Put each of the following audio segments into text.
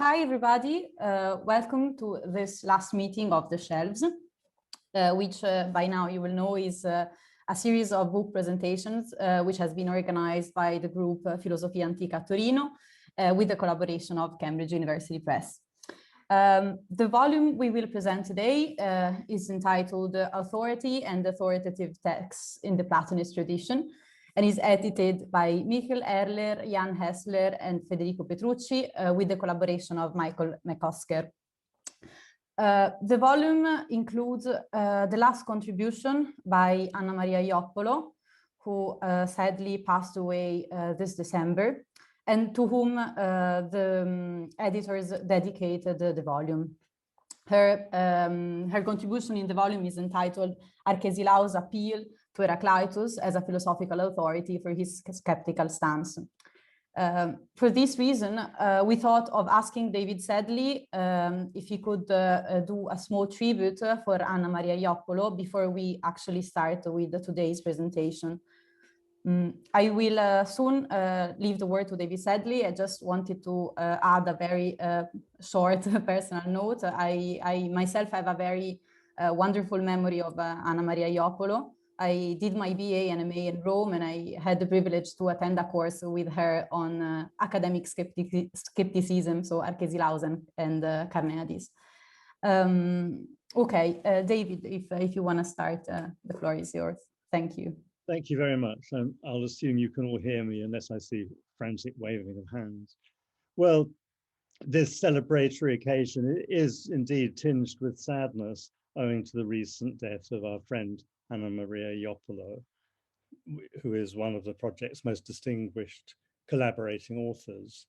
Hi, everybody. Welcome to this last meeting of the Shelves, which by now you will know is a series of book presentations, which has been organized by the group Filosofia Antica Torino with the collaboration of Cambridge University Press. The volume we will present today is entitled Authority and Authoritative Texts in the Platonist Tradition, and is edited by Michael Erler, Jan Heßler, and Federico Petrucci with the collaboration of McOsker. The volume includes the last contribution by Anna Maria Ioppolo, who sadly passed away this December, and to whom the editors dedicated the volume. Her contribution in the volume is entitled Arcesilaus' Appeal to Heraclitus as a Philosophical Authority for his skeptical stance. For this reason, we thought of asking David Sedley if he could do a small tribute for Anna Maria Ioppolo before we actually start with today's presentation. I will soon leave the word to David Sedley. I just wanted to add a very short personal note. I myself have a very wonderful memory of Anna Maria Ioppolo. I did my BA and MA in Rome, and I had the privilege to attend a course with her on academic skepticism, so Arcesilaus and Carneades. Okay, David, if you want to start, the floor is yours. Thank you. Thank you very much. I'll assume you can all hear me unless I see frantic waving of hands. Well, this celebratory occasion is indeed tinged with sadness owing to the recent death of our friend Anna Maria Ioppolo, who is one of the project's most distinguished collaborating authors.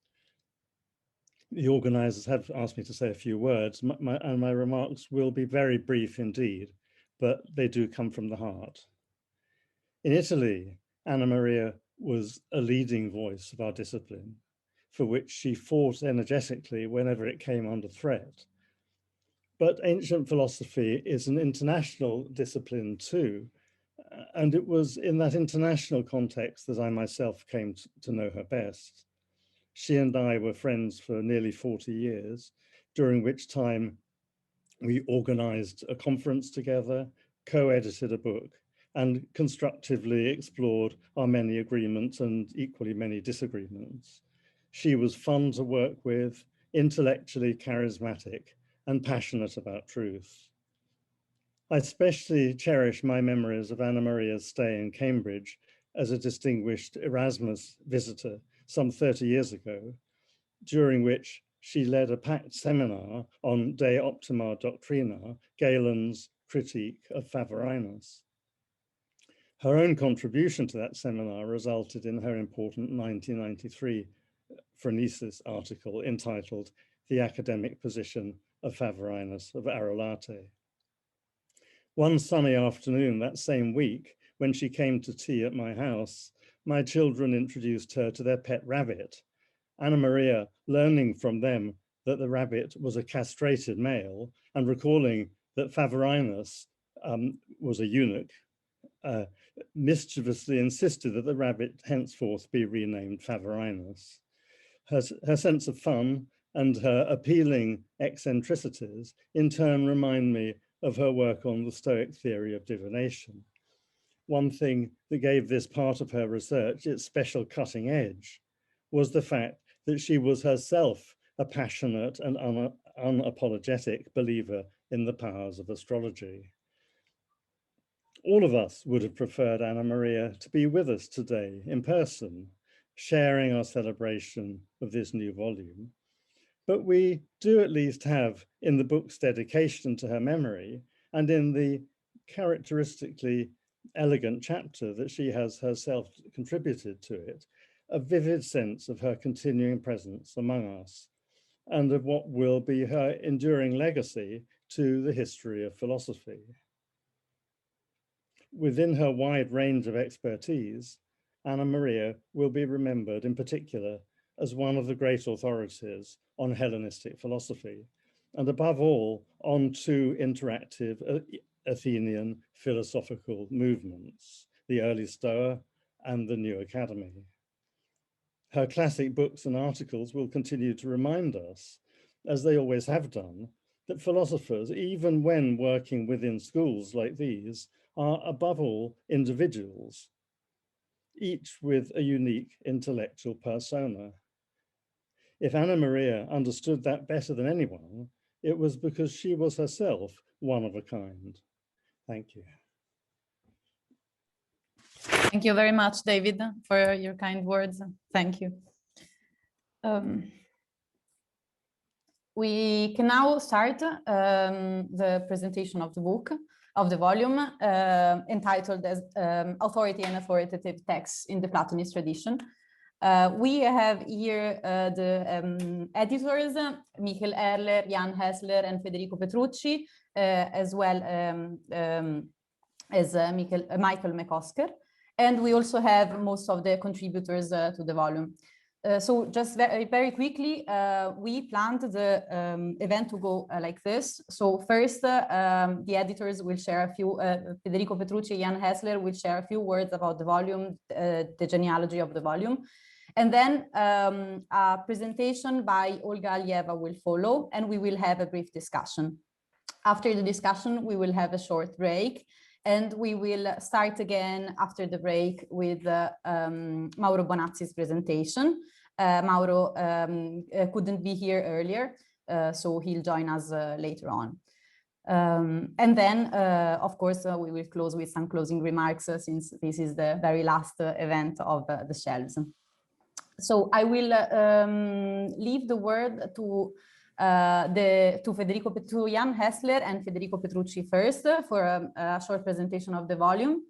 The organizers have asked me to say a few words, and my remarks will be very brief indeed, but they do come from the heart. In Italy, Anna Maria was a leading voice of our discipline, for which she fought energetically whenever it came under threat. But ancient philosophy is an international discipline too, and it was in that international context that I myself came to know her best. She and I were friends for nearly 40 years, during which time we organized a conference together, co-edited a book, and constructively explored our many agreements and equally many disagreements. She was fun to work with, intellectually charismatic, and passionate about truth. I especially cherish my memories of Anna Maria's stay in Cambridge as a distinguished Erasmus visitor some 30 years ago, during which she led a packed seminar on De Optima Doctrina, Galen's critique of Favorinus. Her own contribution to that seminar resulted in her important 1993 Phronesis article entitled The Academic Position of Favorinus of Arolate. One sunny afternoon that same week, when she came to tea at my house, my children introduced her to their pet rabbit. Anna Maria, learning from them that the rabbit was a castrated male and recalling that Favorinus was a eunuch, mischievously insisted that the rabbit henceforth be renamed Favorinus. Her sense of fun and her appealing eccentricities in turn remind me of her work on the Stoic theory of divination. One thing that gave this part of her research its special cutting edge was the fact that she was herself a passionate and unapologetic believer in the powers of astrology. All of us would have preferred Anna Maria to be with us today in person, sharing our celebration of this new volume. But we do at least have in the book's dedication to her memory and in the characteristically elegant chapter that she has herself contributed to it, a vivid sense of her continuing presence among us and of what will be her enduring legacy to the history of philosophy. Within her wide range of expertise, Anna Maria will be remembered in particular as one of the great authorities on Hellenistic philosophy, and above all, on two interactive Athenian philosophical movements, the early Stoa and the New Academy. Her classic books and articles will continue to remind us as they always have done, that philosophers, even when working within schools like these, are above all individuals, each with a unique intellectual persona. If Anna Maria understood that better than anyone, it was because she was herself one of a kind. Thank you. Thank you very much, David, for your kind words. Thank you. We can now start the presentation of the book, of the volume, entitled as Authority and Authoritative Texts in the Platonist Tradition. We have here the editors, Michael Erler, Jan Heßler, and Federico Petrucci, as well as Michael McOsker. And we also have most of the contributors to the volume. So just very quickly, we planned the event to go like this. So first, the editors will share a few, Federico Petrucci, Jan Heßler will share a few words about the volume, the genealogy of the volume. And then a presentation by Olga Alieva will follow, and we will have a brief discussion. After the discussion, we will have a short break, and we will start again after the break with Mauro Bonazzi's presentation. Mauro couldn't be here earlier, so he'll join us later on. And then, of course, we will close with some closing remarks since this is the very last event of the shelves. So I will leave the word to Jan Heßler and Federico Petrucci first for a short presentation of the volume.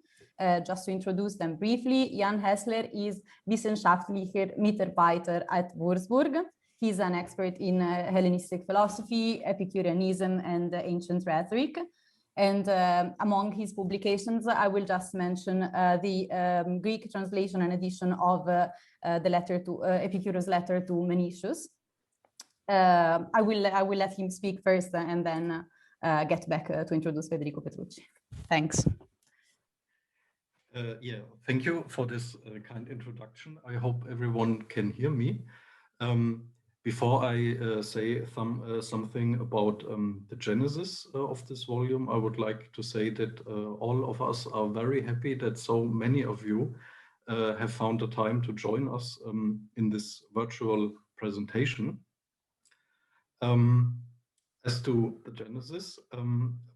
Just to introduce them briefly, Jan Heßler is Wissenschaftlicher Mitarbeiter at Würzburg. He's an expert in Hellenistic philosophy, Epicureanism, and ancient rhetoric. And among his publications, I will just mention the Greek translation and edition of the letter to Epicurus' letter to Menicius. I will let him speak first and then get back to introduce Federico Petrucci. Thanks. Yeah, thank you for this kind introduction. I hope everyone can hear me. Before I say something about the genesis of this volume, I would like to say that all of us are very happy that so many of you have found the time to join us in this virtual presentation. As to the genesis,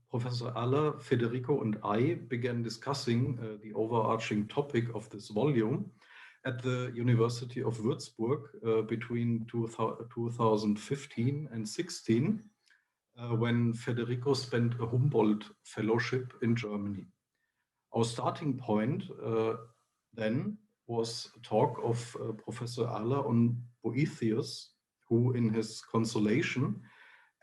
Professor Erler, Federico, and I began discussing the overarching topic of this volume at the University of Würzburg between 2015 and 16, when Federico spent a Humboldt Fellowship in Germany. Our starting point then was a talk of Professor Erler on Boethius, who in his Consolation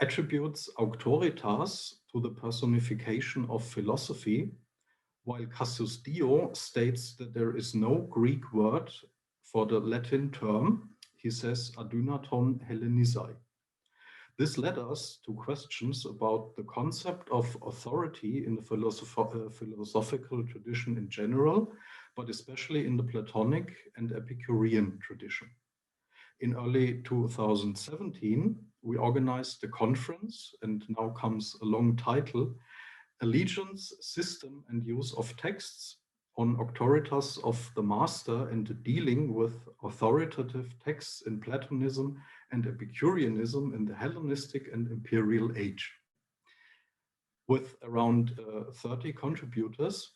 attributes auctoritas to the personification of philosophy, while Cassius Dio states that there is no Greek word for the Latin term. He says adunaton Hellenisai. This led us to questions about the concept of authority in the philosophical tradition in general, but especially in the Platonic and Epicurean tradition. In early 2017, we organized a conference, and now comes a long title, Allegiance, System and Use of Texts on Auctoritas of the Master and Dealing with Authoritative Texts in Platonism and Epicureanism in the Hellenistic and Imperial Age. With around 30 contributors,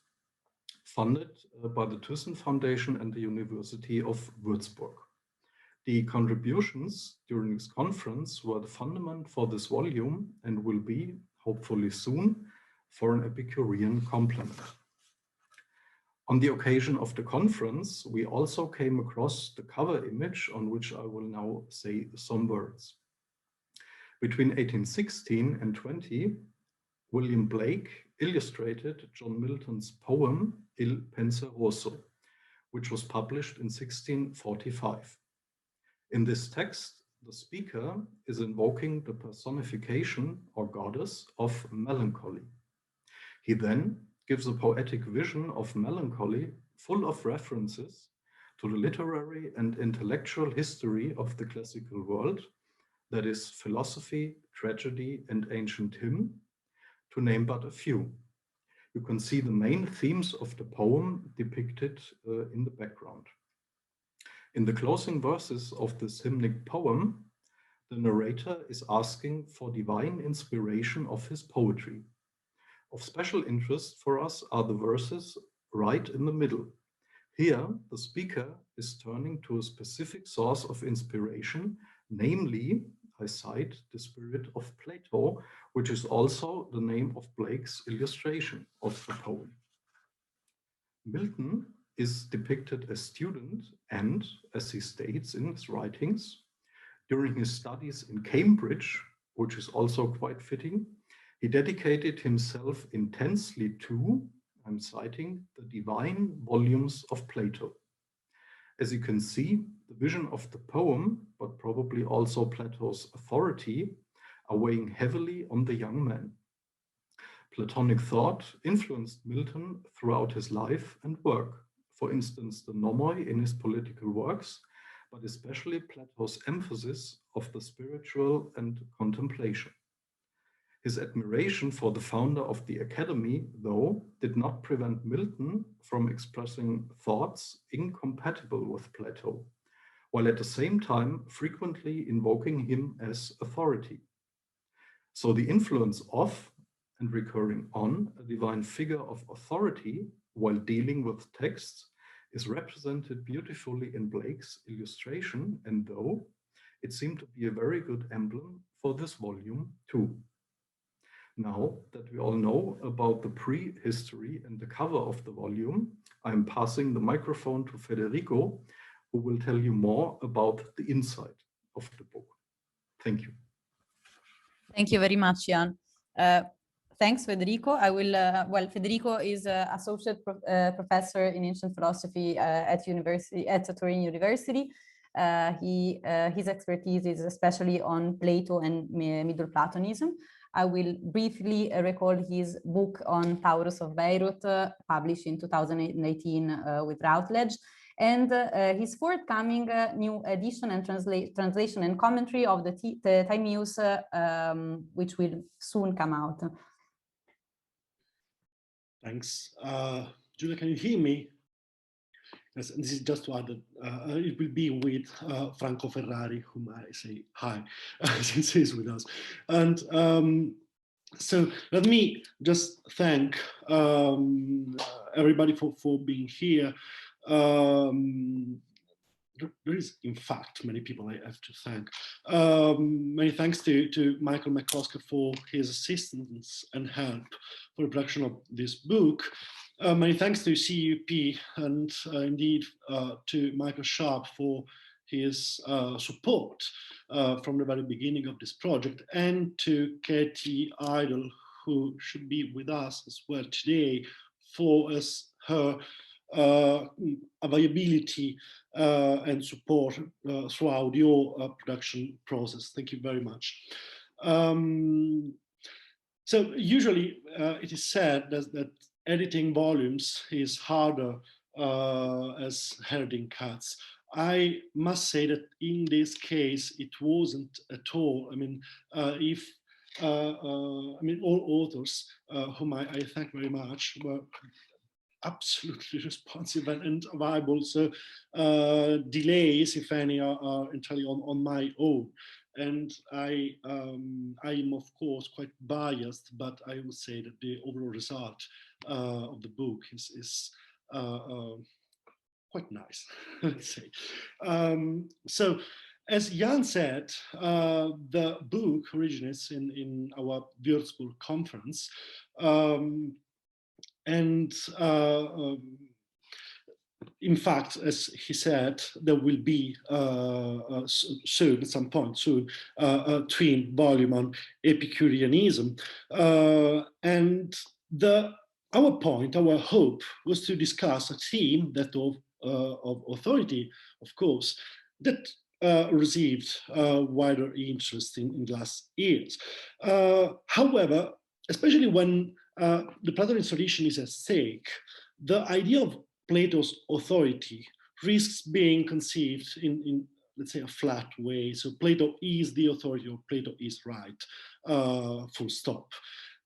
funded by the Thyssen Foundation and the University of Würzburg. The contributions during this conference were the fundament for this volume and will be, hopefully soon, for an Epicurean complement. On the occasion of the conference, we also came across the cover image on which I will now say some words. Between 1816 and 20, William Blake illustrated John Milton's poem Il Penseroso, which was published in 1645. In this text, the speaker is invoking the personification or goddess of melancholy. He then gives a poetic vision of melancholy full of references to the literary and intellectual history of the classical world, that is philosophy, tragedy, and ancient hymn, to name but a few. You can see the main themes of the poem depicted in the background. In the closing verses of this hymnic poem, the narrator is asking for divine inspiration of his poetry. Of special interest for us are the verses right in the middle. Here, the speaker is turning to a specific source of inspiration, namely, I cite, the spirit of Plato, which is also the name of Blake's illustration of the poem. Milton is depicted as student and, as he states in his writings, during his studies in Cambridge, which is also quite fitting, he dedicated himself intensely to, I'm citing, the divine volumes of Plato. As you can see, the vision of the poem, but probably also Plato's authority, are weighing heavily on the young man. Platonic thought influenced Milton throughout his life and work. For instance, the nomoi in his political works, but especially Plato's emphasis of the spiritual and contemplation. His admiration for the founder of the academy, though, did not prevent Milton from expressing thoughts incompatible with Plato, while at the same time frequently invoking him as authority. So the influence of and recurring on a divine figure of authority while dealing with texts is represented beautifully in Blake's illustration, and though it seemed to be a very good emblem for this volume too. Now that we all know about the prehistory and the cover of the volume, I'm passing the microphone to Federico, who will tell you more about the inside of the book. Thank you. Thank you very much, Jan. Thanks, Federico. I will, well, Federico is associate professor in ancient philosophy at Turin University. His expertise is especially on Plato and Middle Platonism. I will briefly recall his book on Taurus of Beirut, published in 2018 with Routledge, and his forthcoming new edition and translation and commentary of the Timaeus, which will soon come out. Thanks. Julia, can you hear me? Yes, and this is just to add that it will be with Franco Ferrari, whom I say hi, since he's with us. And so let me just thank everybody for being here. There is, in fact, many people I have to thank. Many thanks to Michael McOsker for his assistance and help for the production of this book. Many thanks to CUP and indeed to Michael Sharp for his support from the very beginning of this project, and to Katie Idle, who should be with us as well today, for her availability and support throughout your production process. Thank you very much. So usually it is said that editing volumes is harder as editing cuts. I must say that in this case, it wasn't at all. I mean, I mean, all authors whom I thank very much were absolutely responsive and viable. So delays, if any, are entirely on my own. And I am, of course, quite biased, but I would say that the overall result of the book is quite nice, let's say. So, as Jan said, the book originates in our Würzburg conference. In fact, as he said, there will be soon, at some point soon, a twin volume on Epicureanism. And our point, our hope, was to discuss a theme that of authority, of course, that received wider interest in the last years. However, especially when the Platonist tradition is at stake, the idea of Plato's authority risks being conceived in let's say, a flat way. So Plato is the authority, or Plato is right, full stop.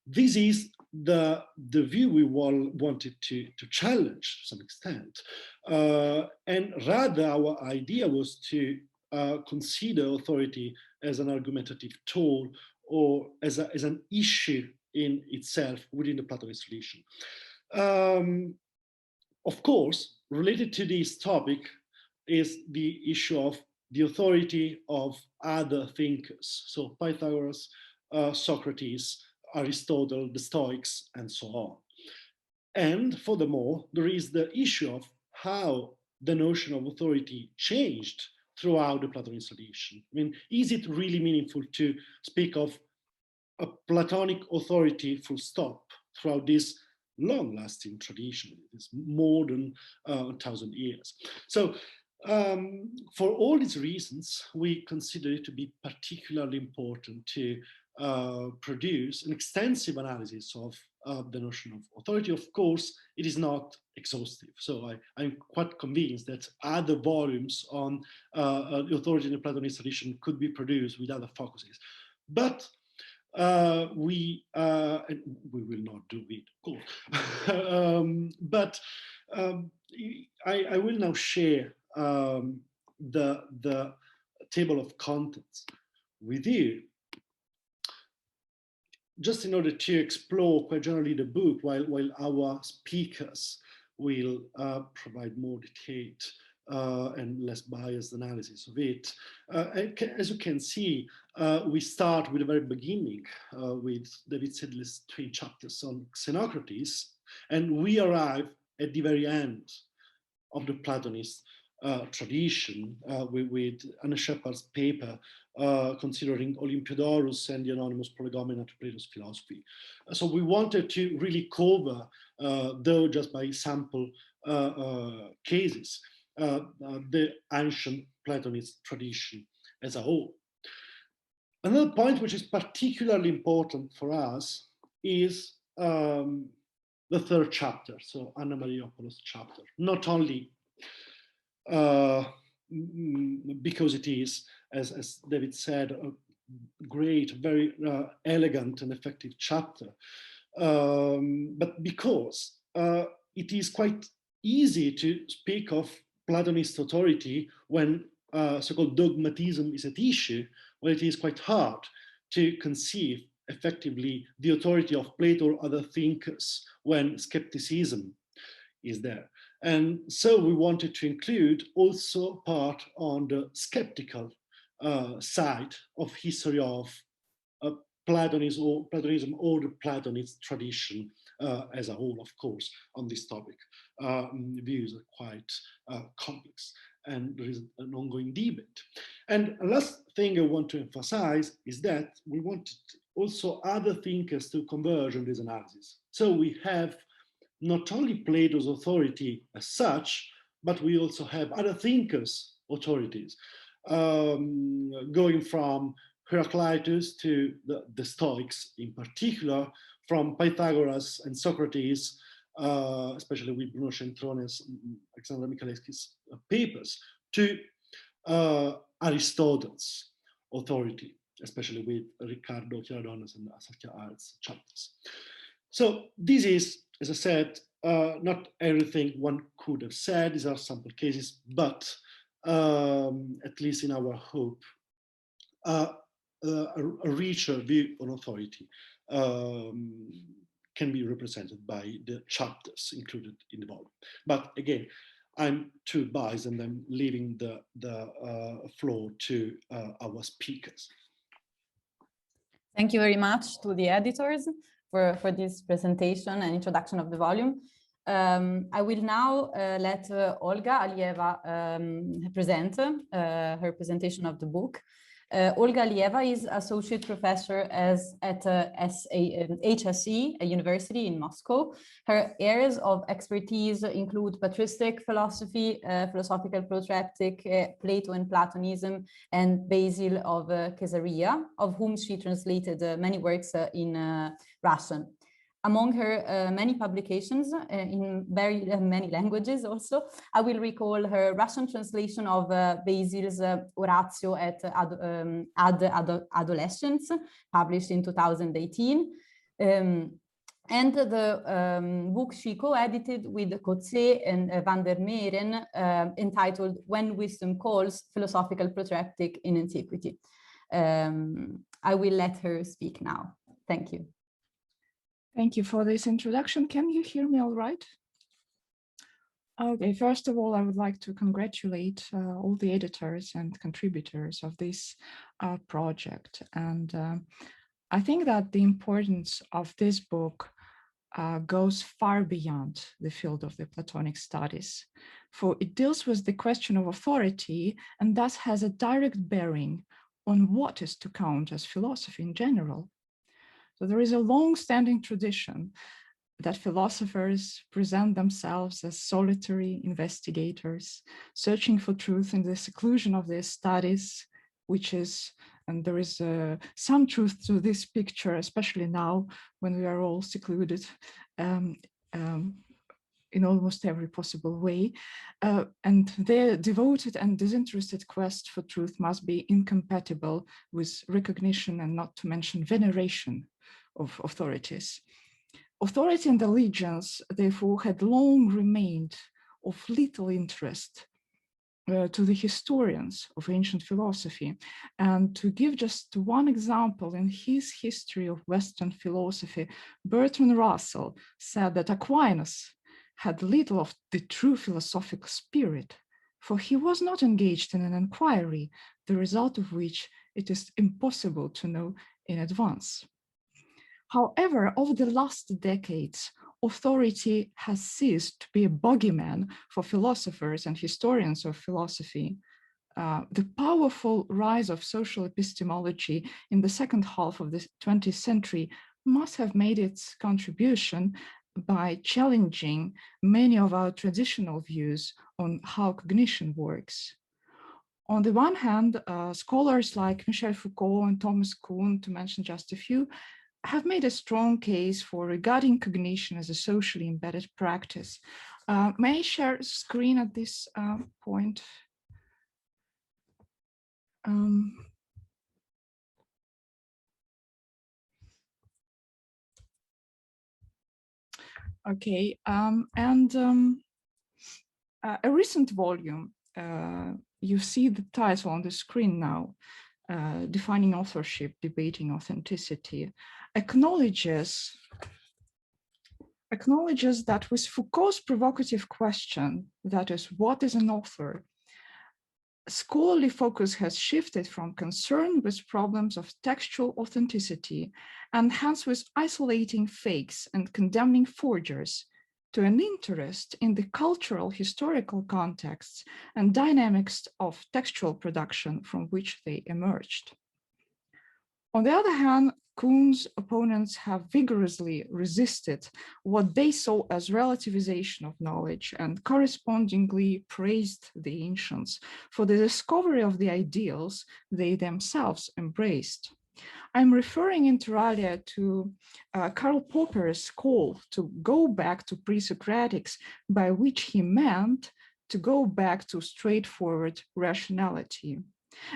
This is the view we wanted to challenge to some extent. And rather, our idea was to consider authority as an argumentative tool, or as an issue in itself within the Platonist tradition. Of course, related to this topic is the issue of the authority of other thinkers. So Pythagoras, Socrates, Aristotle, the Stoics, and so on. And furthermore, there is the issue of how the notion of authority changed throughout the Platonist tradition. I mean, is it really meaningful to speak of a Platonic authority full stop throughout this long-lasting tradition? It's more than 1,000 years. So for all these reasons, we consider it to be particularly important to produce an extensive analysis of the notion of authority. Of course, it is not exhaustive. So I'm quite convinced that other volumes on the authority in the Platonist tradition could be produced with other focuses. But we will not do it, of course. But I will now share the table of contents with you, just in order to explore quite generally the book, while our speakers will provide more detailed and less biased analysis of it. As you can see, we start with the very beginning with David Sidley's 3 chapters on Xenocrates, and we arrive at the very end of the Platonist tradition with Anna Shepard's paper considering Olympiodorus and the anonymous prolegomena to Plato's philosophy. So we wanted to really cover, though just by sample cases, the ancient Platonist tradition as a whole. Another point which is particularly important for us is the 3rd chapter, so Anna Mariopoulos' chapter, not only because it is, as David said, a great, very elegant and effective chapter, but because it is quite easy to speak of Platonist authority when so-called dogmatism is at issue, when it is quite hard to conceive effectively the authority of Plato or other thinkers when skepticism is there. And so we wanted to include also part on the skeptical side of history of Platonism or the Platonist tradition as a whole, of course, on this topic. Views are quite complex, and there is an ongoing debate. And last thing I want to emphasize is that we wanted also other thinkers to converge on this analysis. So we have not only Plato's authority as such, but we also have other thinkers' authorities, going from Heraclitus to the Stoics in particular, from Pythagoras and Socrates, especially with Bruno Centrone's, Alexander Michalewski's papers, to Aristotle's authority, especially with Riccardo Chiaradona's and Satya Art's chapters. So this is, as I said, not everything one could have said. These are sample cases, but at least in our hope, a richer view on authority can be represented by the chapters included in the volume. But again, I'm too biased, and I'm leaving the floor to our speakers. Thank you very much to the editors for this presentation and introduction of the volume. I will now let Olga Alieva present her presentation of the book. Olga Alieva is associate professor at HSE, a university in Moscow. Her areas of expertise include patristic philosophy, philosophical protreptic, Plato and Platonism, and Basil of Caesarea, of whom she translated many works in Russian. Among her many publications in very many languages also, I will recall her Russian translation of Basil's Oratio ad Adolescence, published in 2018. And the book she co-edited with Coetzee and van der Meeren, entitled When Wisdom Calls, Philosophical Protractic in Antiquity. I will let her speak now. Thank you. Thank you for this introduction. Can you hear me all right? Okay, first of all, I would like to congratulate all the editors and contributors of this project. And I think that the importance of this book goes far beyond the field of the Platonic studies, for it deals with the question of authority and thus has a direct bearing on what is to count as philosophy in general. So there is a long-standing tradition that philosophers present themselves as solitary investigators, searching for truth in the seclusion of their studies, which is, and there is some truth to this picture, especially now when we are all secluded in almost every possible way. And their devoted and disinterested quest for truth must be incompatible with recognition and not to mention veneration of authorities. Authority and allegiance, therefore, had long remained of little interest to the historians of ancient philosophy. And to give just one example, in his History of Western Philosophy, Bertrand Russell said that Aquinas had little of the true philosophical spirit, for he was not engaged in an inquiry, the result of which it is impossible to know in advance. However, over the last decades, authority has ceased to be a bogeyman for philosophers and historians of philosophy. The powerful rise of social epistemology in the second half of the 20th century must have made its contribution by challenging many of our traditional views on how cognition works. On the one hand, scholars like Michel Foucault and Thomas Kuhn, to mention just a few, have made a strong case for regarding cognition as a socially embedded practice. May I share screen at this point? Okay, a recent volume, you see the title on the screen now, Defining Authorship, Debating Authenticity, acknowledges that with Foucault's provocative question, that is, what is an author, scholarly focus has shifted from concern with problems of textual authenticity and hence with isolating fakes and condemning forgers to an interest in the cultural historical contexts and dynamics of textual production from which they emerged. On the other hand, Kuhn's opponents have vigorously resisted what they saw as relativization of knowledge and correspondingly praised the ancients for the discovery of the ideals they themselves embraced. I'm referring inter alia to Karl Popper's call to go back to pre-Socratics, by which he meant to go back to straightforward rationality.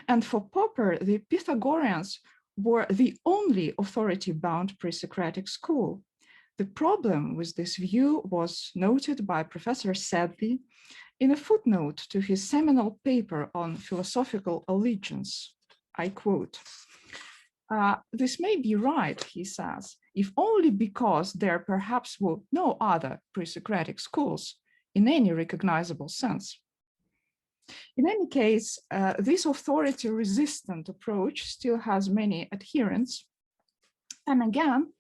And for Popper, the Pythagoreans were the only authority-bound pre-Socratic school. The problem with this view was noted by Professor Sedley in a footnote to his seminal paper on philosophical allegiance. I quote, "This may be right," he says, "if only because there perhaps were no other pre-Socratic schools in any recognizable sense. In any case, this authority-resistant approach still has many adherents. And again,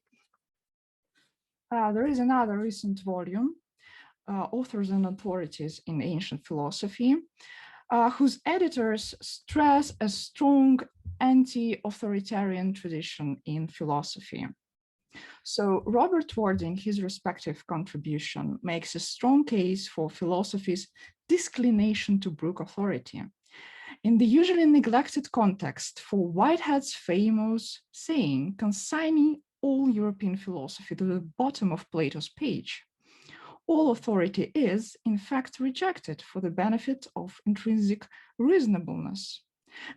there is another recent volume, Authors and Authorities in Ancient Philosophy, whose editors stress a strong anti-authoritarian tradition in philosophy. So Robert Ward, in his respective contribution, makes a strong case for philosophy's disinclination to brook authority. In the usually neglected context for Whitehead's famous saying all European philosophy to the bottom of Plato's page. All authority is, in fact, rejected for the benefit of intrinsic reasonableness.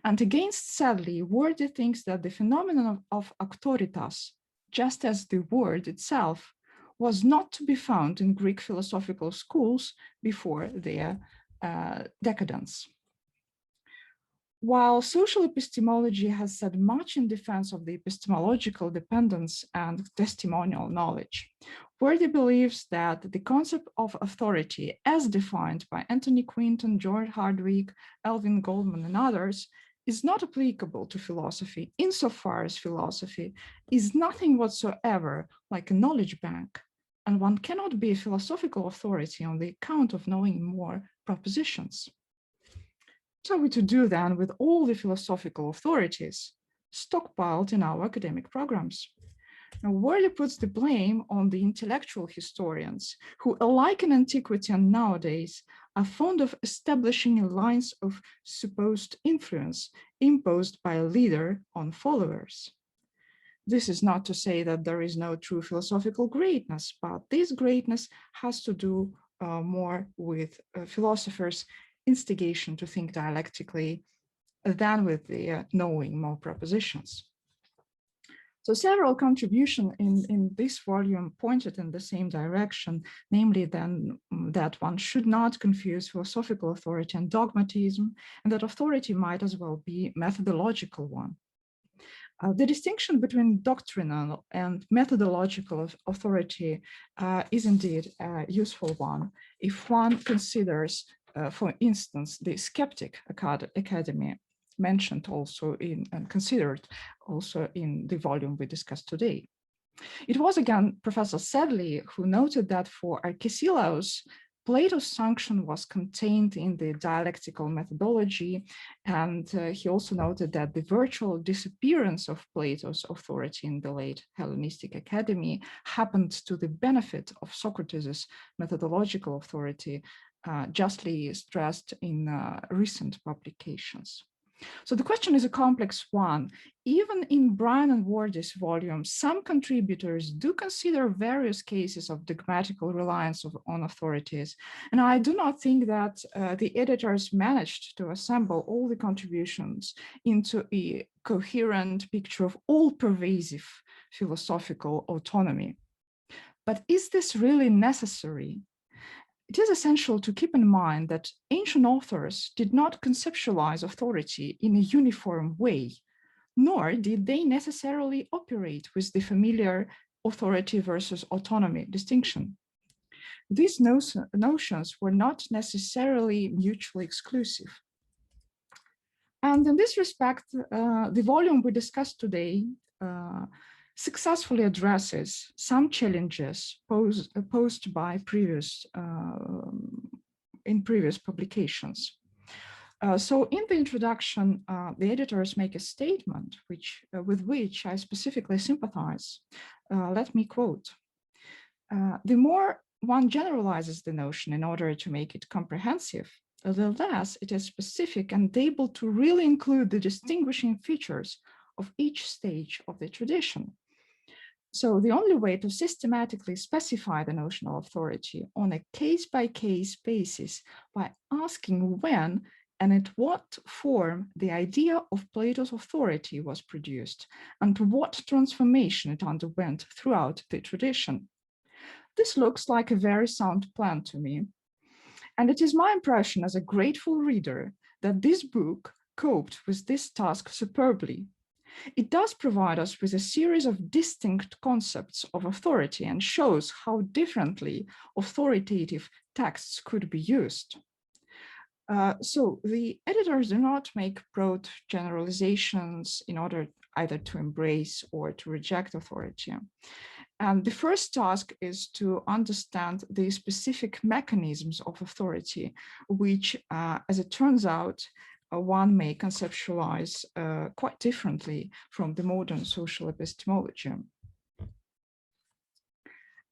And against, sadly, Wordy thinks that the phenomenon of authoritas, just as the word itself, was not to be found in Greek philosophical schools before their decadence. While social epistemology has said much in defense of the epistemological dependence and testimonial knowledge, Wordy believes that the concept of authority, as defined by Anthony Quinton, George Hardwick, Elvin Goldman, and others, is not applicable to philosophy insofar as philosophy is nothing whatsoever like a knowledge bank, and one cannot be a philosophical authority on the account of knowing more propositions. What are we to do then with all the philosophical authorities stockpiled in our academic programs? Now, Wordy puts the blame on the intellectual historians who, alike in antiquity and nowadays, are fond of establishing lines of supposed influence imposed by a leader on followers. This is not to say that there is no true philosophical greatness, but this greatness has to do more with philosophers' instigation to think dialectically than with the knowing more propositions. So several contributions in this volume pointed in the same direction, namely then that one should not confuse philosophical authority and dogmatism, and that authority might as well be a methodological one. The distinction between doctrinal and methodological authority is indeed a useful one if one considers, for instance, the Skeptic Academy mentioned also in and considered also in the volume we discussed today. It was again Professor Sedley who noted that for Arkesilaus, Plato's sanction was contained in the dialectical methodology, and he also noted that the virtual disappearance of Plato's authority in the late Hellenistic Academy happened to the benefit of Socrates' methodological authority, justly stressed in recent publications. So the question is a complex one. Even in Brian and Wordy's volume, some contributors do consider various cases of dogmatical reliance on authorities. And I do not think that the editors managed to assemble all the contributions into a coherent picture of all-pervasive philosophical autonomy. But is this really necessary? It is essential to keep in mind that ancient authors did not conceptualize authority in a uniform way, nor did they necessarily operate with the familiar authority versus autonomy distinction. These notions were not necessarily mutually exclusive. And in this respect, the volume we discussed today successfully addresses some challenges posed by previous publications. So in the introduction, the editors make a statement with which I specifically sympathize. Let me quote: the more one generalizes the notion in order to make it comprehensive, the less it is specific and able to really include the distinguishing features of each stage of the tradition. So the only way to systematically specify the notion of authority on a case-by-case basis by asking when and in what form the idea of Plato's authority was produced and what transformation it underwent throughout the tradition. This looks like a very sound plan to me. And it is my impression as a grateful reader that this book coped with this task superbly. It does provide us with a series of distinct concepts of authority and shows how differently authoritative texts could be used. So the editors do not make broad generalizations in order either to embrace or to reject authority. And the first task is to understand the specific mechanisms of authority, which, as it turns out, one may conceptualize quite differently from the modern social epistemology.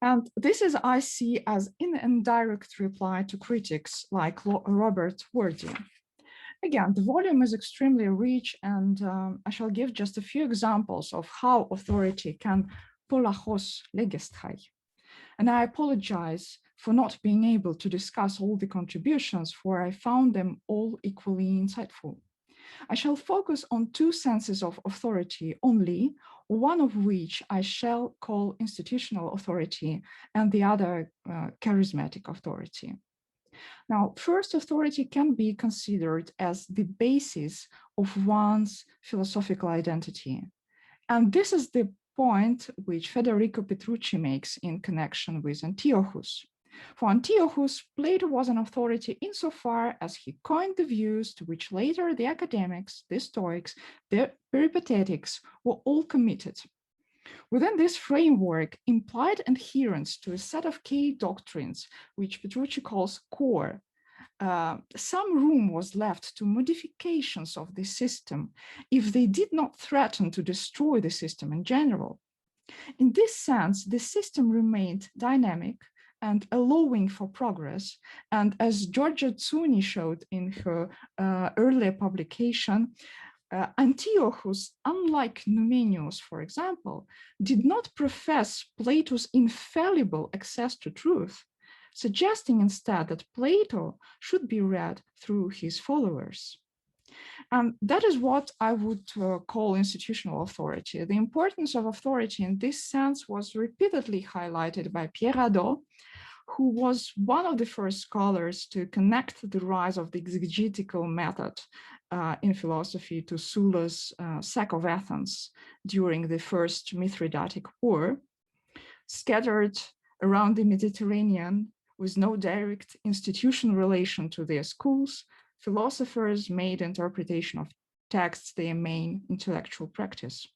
And this is, I see, as an indirect reply to critics like Robert Wordy. Again, the volume is extremely rich, and I shall give just a few examples of how authority can polachos legestai. And I apologize for not being able to discuss all the contributions, for I found them all equally insightful. I shall focus on two senses of authority only, one of which I shall call institutional authority and the other charismatic authority. Now, first, authority can be considered as the basis of one's philosophical identity. And this is the point which Federico Petrucci makes in connection with Antiochus. For Antiochus, Plato was an authority insofar as he coined the views to which later the academics, the Stoics, the Peripatetics were all committed. Within this framework, implied adherence to a set of key doctrines, which Petrucci calls core, some room was left to modifications of the system if they did not threaten to destroy the system in general. In this sense, the system remained dynamic and allowing for progress. And as Giorgia Zuni showed in her earlier publication, Antiochus, unlike Numenius, for example, did not profess Plato's infallible access to truth, suggesting instead that Plato should be read through his followers. And that is what I would call institutional authority. The importance of authority in this sense was repeatedly highlighted by Pierre Hadot, who was one of the first scholars to connect the rise of the exegetical method in philosophy to Sulla's sack of Athens during the First Mithridatic War. Scattered around the Mediterranean with no direct institutional relation to their schools, philosophers made interpretation of texts their main intellectual practice.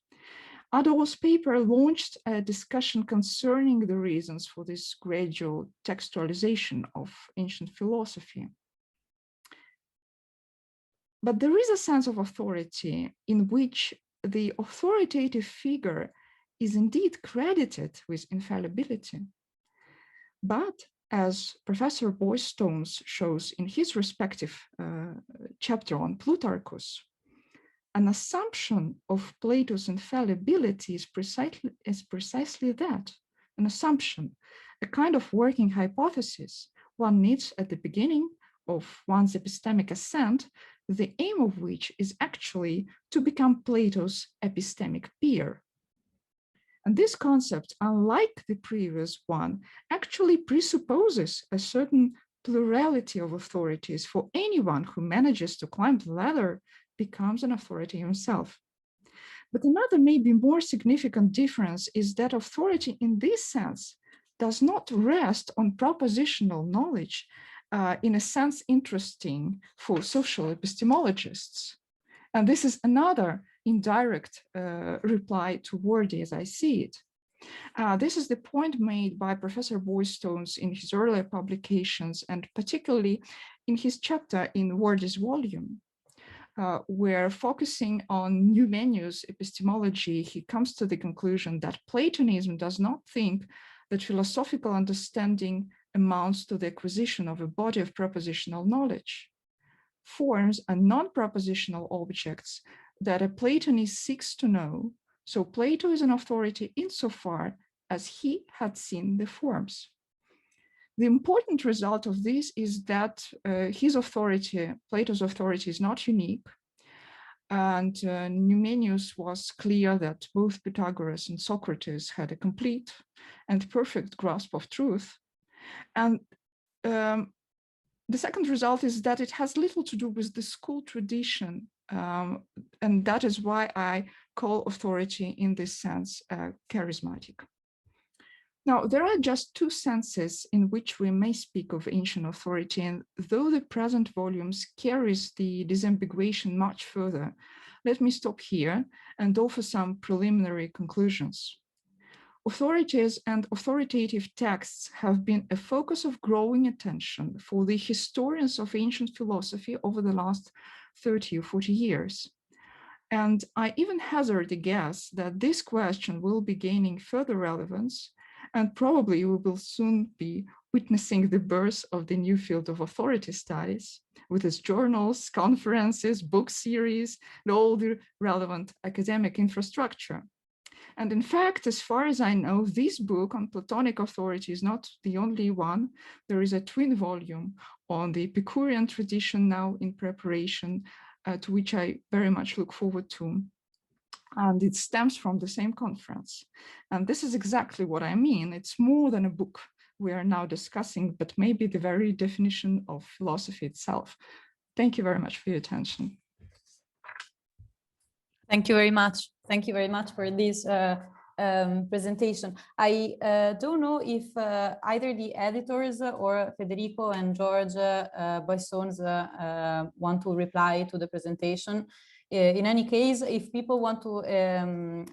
Hadot's paper launched a discussion concerning the reasons for this gradual textualization of ancient philosophy. But there is a sense of authority in which the authoritative figure is indeed credited with infallibility. But as Professor Boystones shows in his respective chapter on Plutarchus, an assumption of Plato's infallibility is precisely that, an assumption, a kind of working hypothesis one needs at the beginning of one's epistemic ascent, the aim of which is actually to become Plato's epistemic peer. And this concept, unlike the previous one, actually presupposes a certain plurality of authorities, for anyone who manages to climb the ladder becomes an authority himself. But another maybe more significant difference is that authority in this sense does not rest on propositional knowledge in a sense interesting for social epistemologists. And this is another indirect reply to Wardy as I see it. This is the point made by Professor Boystones in his earlier publications, and particularly in his chapter in Wardy's volume, where focusing on Numenius epistemology, he comes to the conclusion that Platonism does not think that philosophical understanding amounts to the acquisition of a body of propositional knowledge. Forms are non-propositional objects that a Platonist seeks to know, so Plato is an authority insofar as he had seen the forms. The important result of this is that his authority, Plato's authority, is not unique. And Numenius was clear that both Pythagoras and Socrates had a complete and perfect grasp of truth. And the second result is that it has little to do with the school tradition. And that is why I call authority in this sense charismatic. Now, there are just two senses in which we may speak of ancient authority, and though the present volumes carries the disambiguation much further, let me stop here and offer some preliminary conclusions. Authorities and authoritative texts have been a focus of growing attention for the historians of ancient philosophy over the last 30 or 40 years. And I even hazard a guess that this question will be gaining further relevance, and probably we will soon be witnessing the birth of the new field of authority studies with its journals, conferences, book series, and all the relevant academic infrastructure. And in fact, as far as I know, this book on Platonic authority is not the only one. There is a twin volume on the Epicurean tradition now in preparation, to which I very much look forward to. And it stems from the same conference. And this is exactly what I mean. It's more than a book we are now discussing, but maybe the very definition of philosophy itself. Thank you very much for your attention. Thank you very much. Thank you very much for this presentation. I don't know if either the editors or Federico and George Boissons want to reply to the presentation. In any case, if people want to,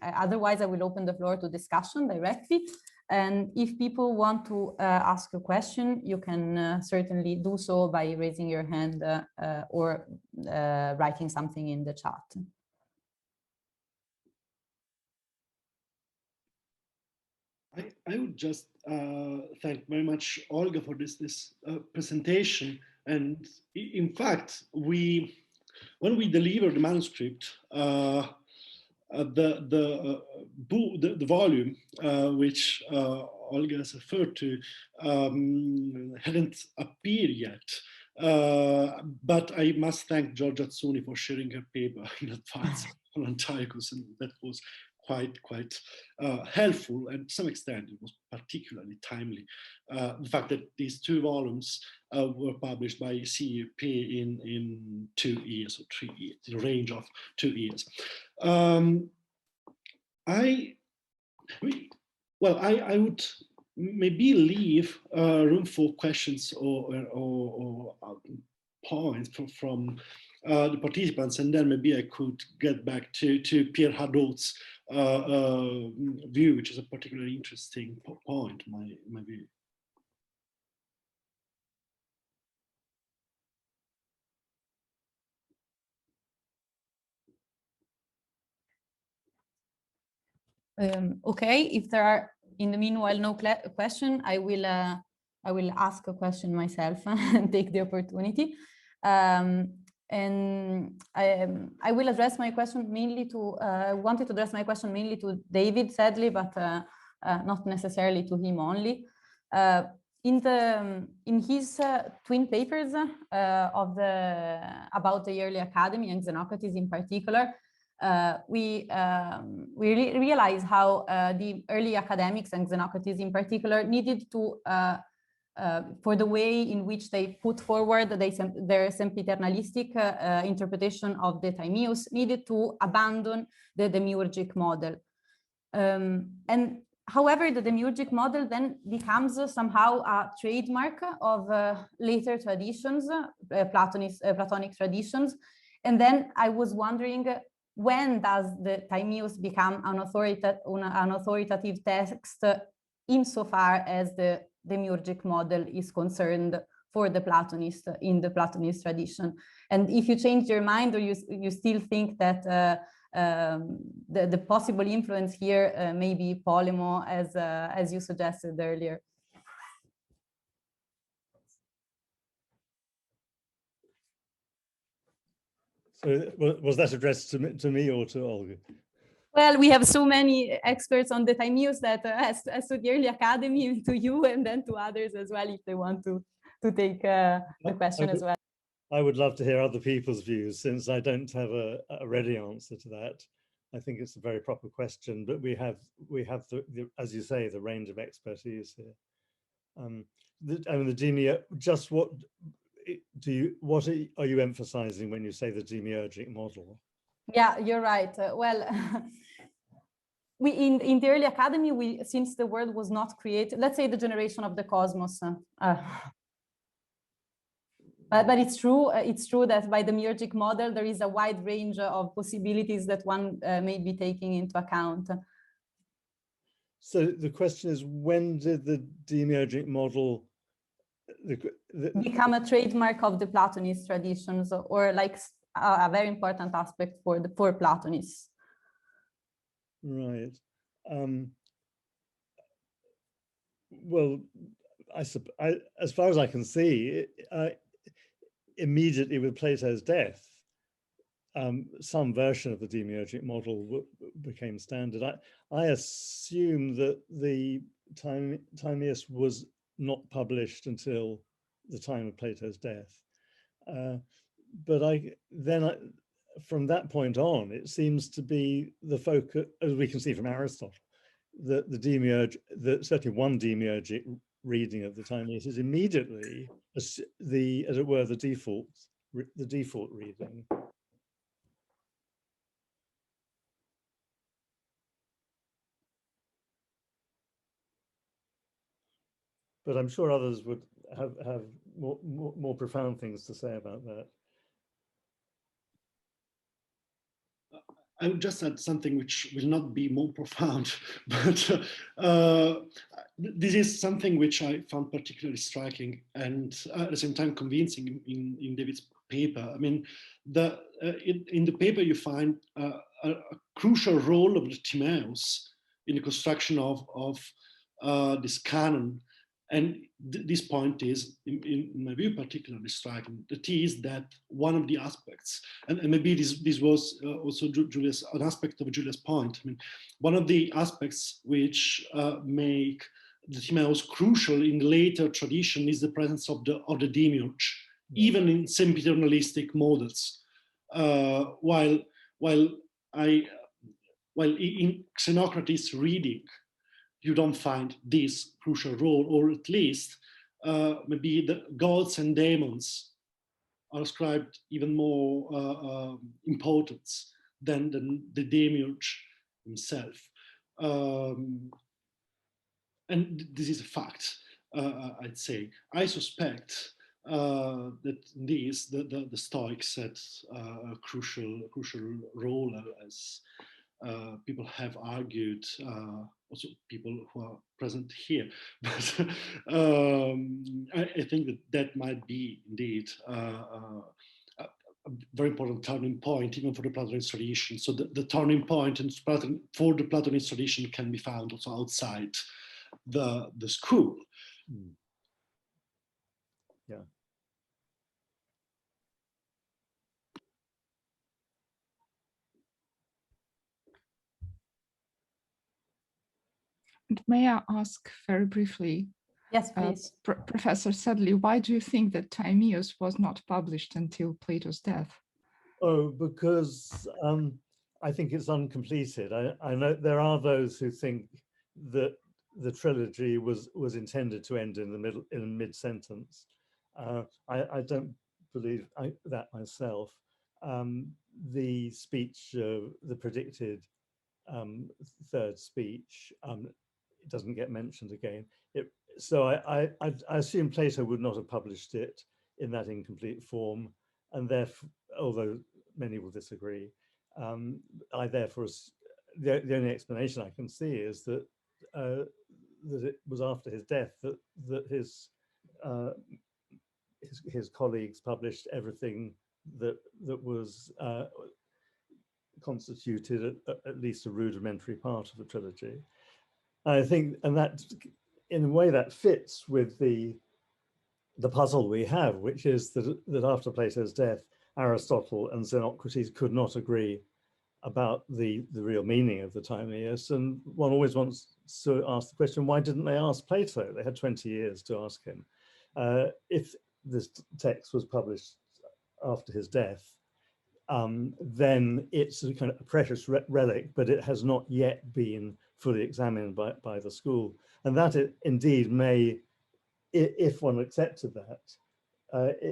otherwise I will open the floor to discussion directly. And if people want to ask a question, you can certainly do so by raising your hand or writing something in the chat. I would just thank very much Olga for this presentation. And in fact, when we delivered the manuscript, the volume which Olga has referred to hadn't appeared yet. But I must thank Giorgia Azzuni for sharing her paper in advance on Antiochus, and that was quite helpful, and to some extent it was particularly timely. The fact that these two volumes were published by CUP in 2 years or 3 years, in a range of 2 years. I would maybe leave room for questions or points from the participants, and then maybe I could get back to Pierre Hadot's view, which is a particularly interesting point, my view. Okay, if there are in the meanwhile no question, I will ask a question myself and take the opportunity. And I will address my question mainly to, I wanted to address my question mainly to David, sadly, but not necessarily to him only. In his twin papers about the early academy and Xenocrates in particular, we realize how the early academics and Xenocrates in particular needed to for the way in which they put forward their sempiternalistic interpretation of the Timaeus, needed to abandon the demiurgic model. And however, the demiurgic model then becomes somehow a trademark of later traditions, Platonic traditions. And then I was wondering, when does the Timaeus become an authoritative text insofar as the demiurgic model is concerned for the Platonist in the Platonist tradition? And if you change your mind, or you still think that the possible influence here may be Polemo, as you suggested earlier. So was that addressed to me or to Olga? Well, we have so many experts on the Timaeus that as to the early academy, to you, and then to others as well, if they want to take the question as well. I would love to hear other people's views, since I don't have a ready answer to that. I think it's a very proper question, but we have the as you say, the range of expertise here. The demio, just what are you emphasizing when you say the demiurgic model? Yeah, you're right. Well, we in the early academy, since the world was not created, let's say the generation of the cosmos. But it's true that by the demiurgic model, there is a wide range of possibilities that one may be taking into account. So the question is, when did the demiurgic model become a trademark of the Platonist traditions, or like a very important aspect for Platonists? Right. Well, as far as I can see, immediately with Plato's death, some version of the demiurgic model became standard. I assume that the Timaeus was not published until the time of Plato's death. But from that point on, it seems to be the focus, as we can see from Aristotle, that certainly one demiurgic reading of the Timaeus is immediately as it were, the default reading. But I'm sure others would have more profound things to say about that. I would just add something which will not be more profound, but this is something which I found particularly striking and at the same time convincing in David's paper. I mean, in the paper you find a crucial role of the Timaeus in the construction of this canon. And this point is, in my view, particularly striking. That is that one of the aspects, and maybe this was also an aspect of Julia's point. I mean, one of the aspects which make the Timaeus crucial in the later tradition is the presence of the demiurge, even in sempiternalistic models. While in Xenocrates' reading, you don't find this crucial role, or at least maybe the gods and demons are ascribed even more importance than the demiurge himself. And this is a fact, I'd say. I suspect that this, the Stoics had a crucial role, as people have argued, also people who are present here. But I think that might be indeed a very important turning point, even for the Platonist tradition. So the turning point for the Platonist tradition can be found also outside the school. Yeah. And may I ask very briefly, yes, please, Professor Sedley, why do you think that Timaeus was not published until Plato's death? Oh, because I think it's uncompleted. I know there are those who think that the trilogy was intended to end in a mid-sentence. I don't believe that myself. The speech, the predicted third speech, it doesn't get mentioned again. So I assume Plato would not have published it in that incomplete form, and therefore, although many will disagree, I therefore, the only explanation I can see is that it was after his death that his colleagues published everything that was constituted at least a rudimentary part of the trilogy. I think, and that in a way that fits with the puzzle we have, which is that after Plato's death, Aristotle and Xenocrates could not agree about the real meaning of the Timaeus. And one always wants to ask the question, why didn't they ask Plato? They had 20 years to ask him. If this text was published after his death, then it's a kind of a precious relic, but it has not yet been fully examined by the school. And that indeed may, if one accepted that,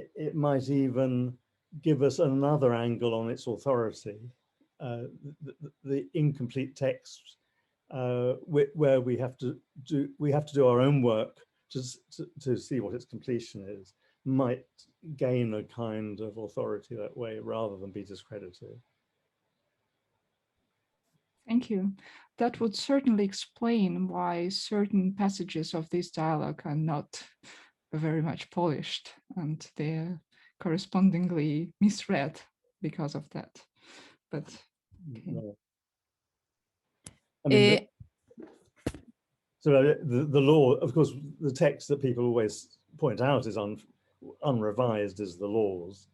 it might even give us another angle on its authority. The incomplete text, where we have to do our own work to see what its completion is, might gain a kind of authority that way rather than be discredited. Thank you. That would certainly explain why certain passages of this dialogue are not very much polished, and they're correspondingly misread because of that. But okay. No. I mean, so the law, of course, the text that people always point out is unrevised is the laws.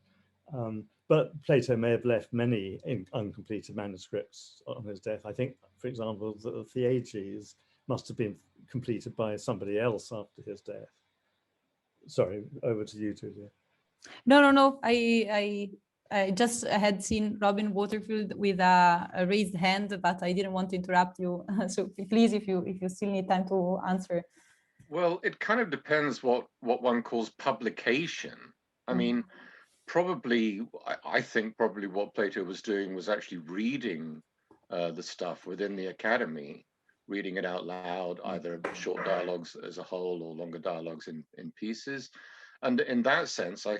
But Plato may have left many uncompleted manuscripts on his death. I think, for example, the Theages must have been completed by somebody else after his death. Sorry, over to you, Julia. No. I just had seen Robin Waterfield with a raised hand, but I didn't want to interrupt you. So please, if you still need time to answer. Well, it kind of depends what one calls publication. I mean, probably, I think probably what Plato was doing was actually reading the stuff within the academy, reading it out loud, either short dialogues as a whole or longer dialogues in pieces. And in that sense, I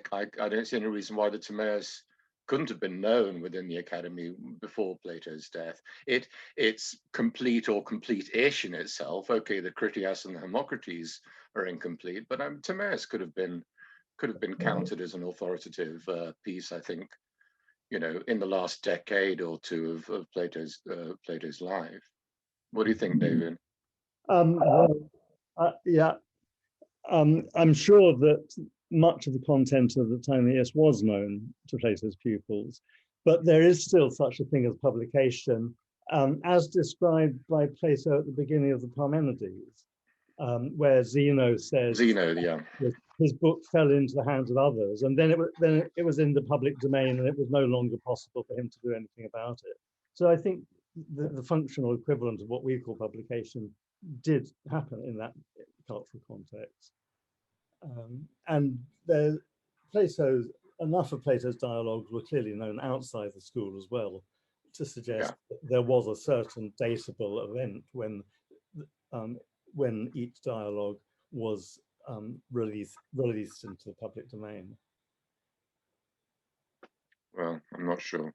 don't see any reason why the Timaeus couldn't have been known within the academy before Plato's death. It's complete or complete-ish in itself. Okay, the Critias and the Hermocrates are incomplete, but Timaeus could have been counted as an authoritative piece, I think, you know, in the last decade or two of Plato's life. What do you think, David? Yeah, I'm sure that much of the content of the Timaeus was known to Plato's pupils, but there is still such a thing as publication, as described by Plato at the beginning of the Parmenides, where Zeno says his book fell into the hands of others, and then it was in the public domain, and it was no longer possible for him to do anything about it. So I think the functional equivalent of what we call publication did happen in that cultural context. And enough of Plato's dialogues were clearly known outside the school as well, to suggest that there was a certain datable event when each dialogue was released into the public domain. Well, I'm not sure.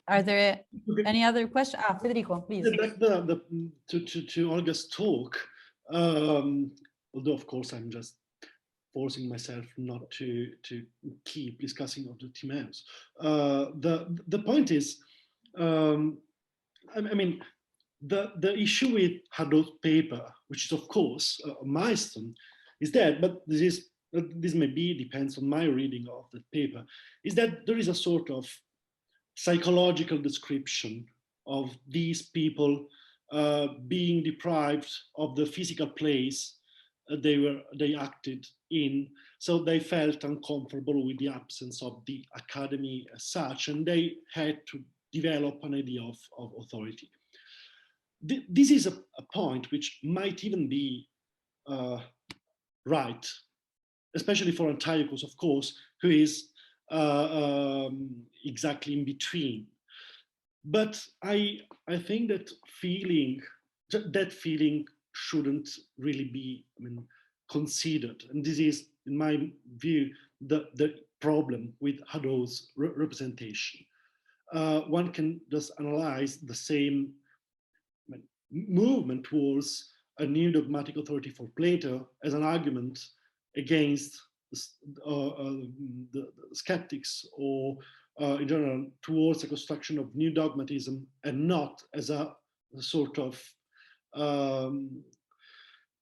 Are there any other questions? Federico, please. Back to Olga's talk, although of course I'm just forcing myself not to keep discussing of the Timaeus. The point is, I mean, the issue with Hadot's paper, which is of course a milestone, is that, but this maybe depends on my reading of the paper, is that there is a sort of psychological description of these people being deprived of the physical place they acted in, so they felt uncomfortable with the absence of the academy as such, and they had to develop an idea of authority. This is a point which might even be right, especially for Antiochus, of course, who is exactly in between. But I think that feeling shouldn't really be, I mean, considered. And this is, in my view, the problem with Hadot's representation. One can just analyze the same movement towards a new dogmatic authority for Plato as an argument against the skeptics, or in general towards the construction of new dogmatism, and not as a sort of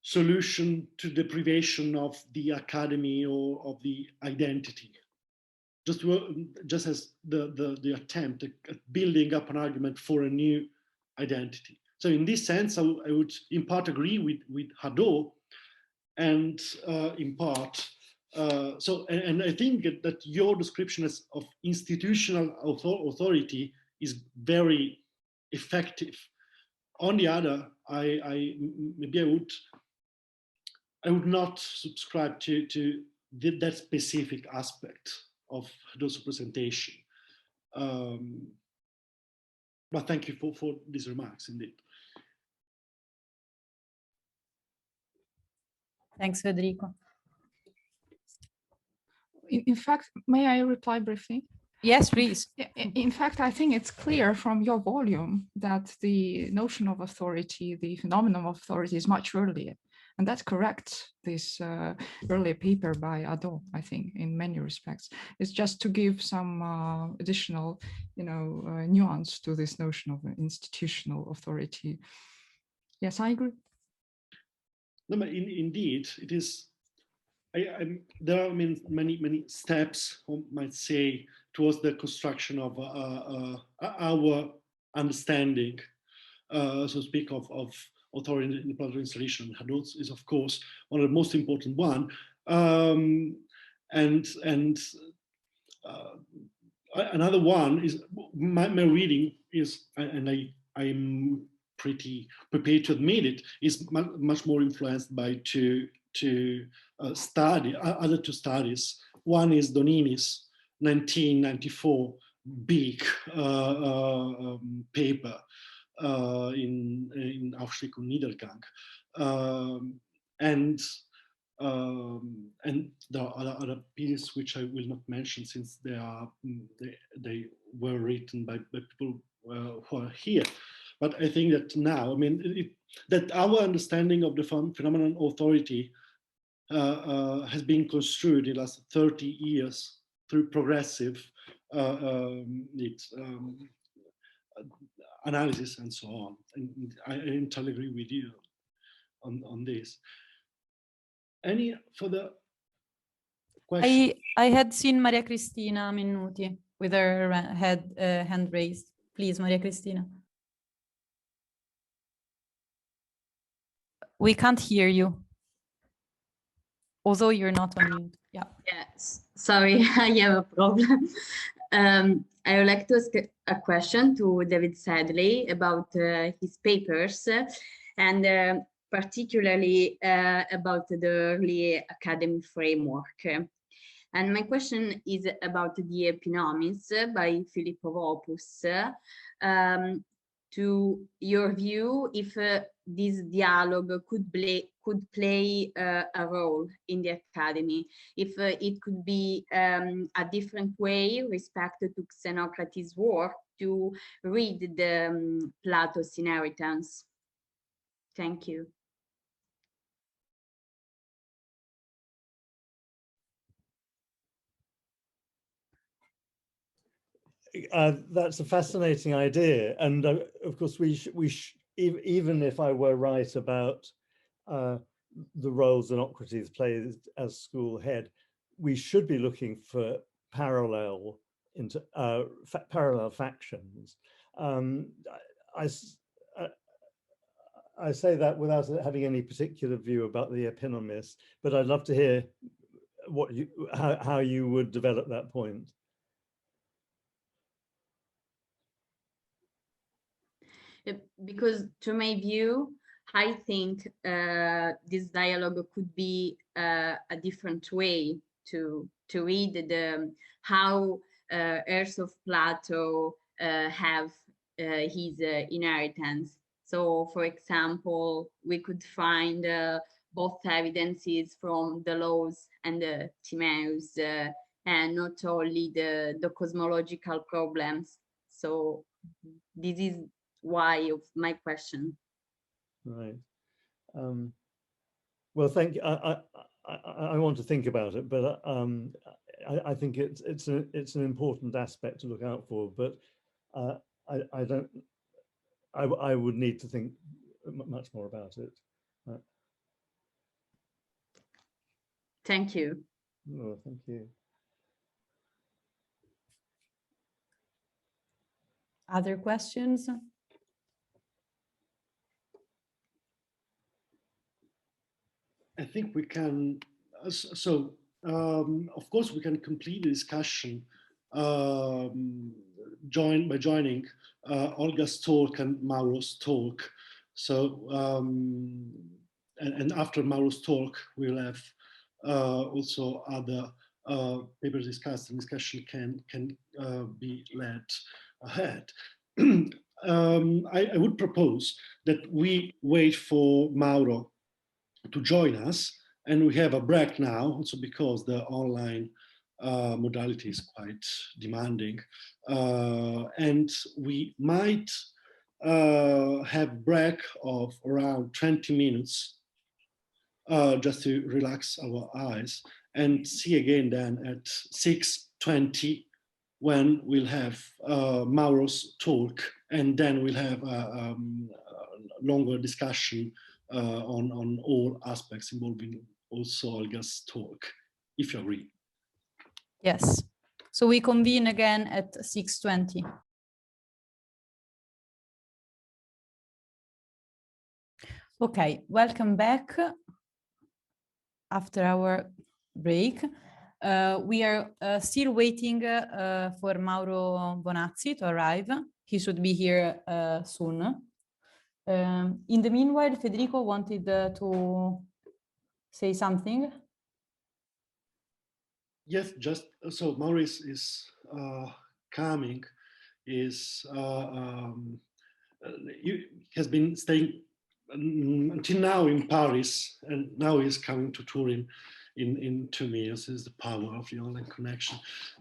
solution to deprivation of the academy or of the identity. Just as the attempt at building up an argument for a new identity. So in this sense, I would in part agree with Hadot, and in part, and I think that your description of institutional authority is very effective. On the other, I would not subscribe to that specific aspect of those representation. But thank you for these remarks, indeed. Thanks, Federico. In fact, may I reply briefly? Yes, please. In fact, I think it's clear from your volume that the notion of authority, the phenomenon of authority, is much earlier. And that's correct, this earlier paper by Hadot, I think, in many respects. It's just to give some additional, nuance to this notion of institutional authority. Yes, I agree. No, but indeed, it is there are many steps, one might say, towards the construction of our understanding, so to speak, of authority in the Plato installation. Hadot is, of course, one of the most important one, another one is my reading is, and I'm pretty prepared to admit it, is much more influenced by other two studies. One is Donini's 1994 big paper in Aufstieg und Niedergang, and there are other pieces which I will not mention since they were written by people who are here. But I think that now, that our understanding of the phenomenon authority has been construed in the last 30 years through progressive analysis and so on. And I entirely agree with you on this. Any further questions? I had seen Maria Cristina Minuti with her hand raised. Please, Maria Cristina. We can't hear you, although you're not on mute. Yeah. Yes, sorry, I have a problem. I would like to ask a question to David Sadley about his papers, and particularly about the early academy framework. And my question is about the Epinomis by Philippovopoulos. To your view, if this dialogue could play a role in the academy, if it could be a different way respected to Xenocrates' work to read the Plato's inheritance. Thank you. That's a fascinating idea, and of course even if I were right about the role Xenocrates plays as school head, we should be looking for parallel factions. I say that without having any particular view about the Epinomis, but I'd love to hear how you would develop that point. Because to my view, I think this dialogue could be a different way to read how heirs of Plato have his inheritance. So, for example, we could find both evidences from the laws and the Timaeus, and not only the cosmological problems. So this is why of my question. Right. Well, thank you. I want to think about it, but I think it's an important aspect to look out for. But I would need to think much more about it. Thank you. Oh, thank you. Other questions? I think we can, of course we can complete the discussion by joining Olga's talk and Mauro's talk. So, and after Mauro's talk, we'll have also other papers discussed, and discussion can be led ahead. I would propose that we wait for Mauro to join us, and we have a break now, also because the online modality is quite demanding, and we might have break of around 20 minutes just to relax our eyes, and see again then at 6:20 when we'll have Mauro's talk, and then we'll have a longer discussion on all aspects involving also Olga's talk, if you agree. Yes. So we convene again at 6:20. Okay, welcome back after our break. We are still waiting for Mauro Bonazzi to arrive. He should be here soon. In the meanwhile, Federico wanted to say something. Yes, just so Mauro is coming, he has been staying until now in Paris, and now he's coming to Turin to me. This is the power of the online connection.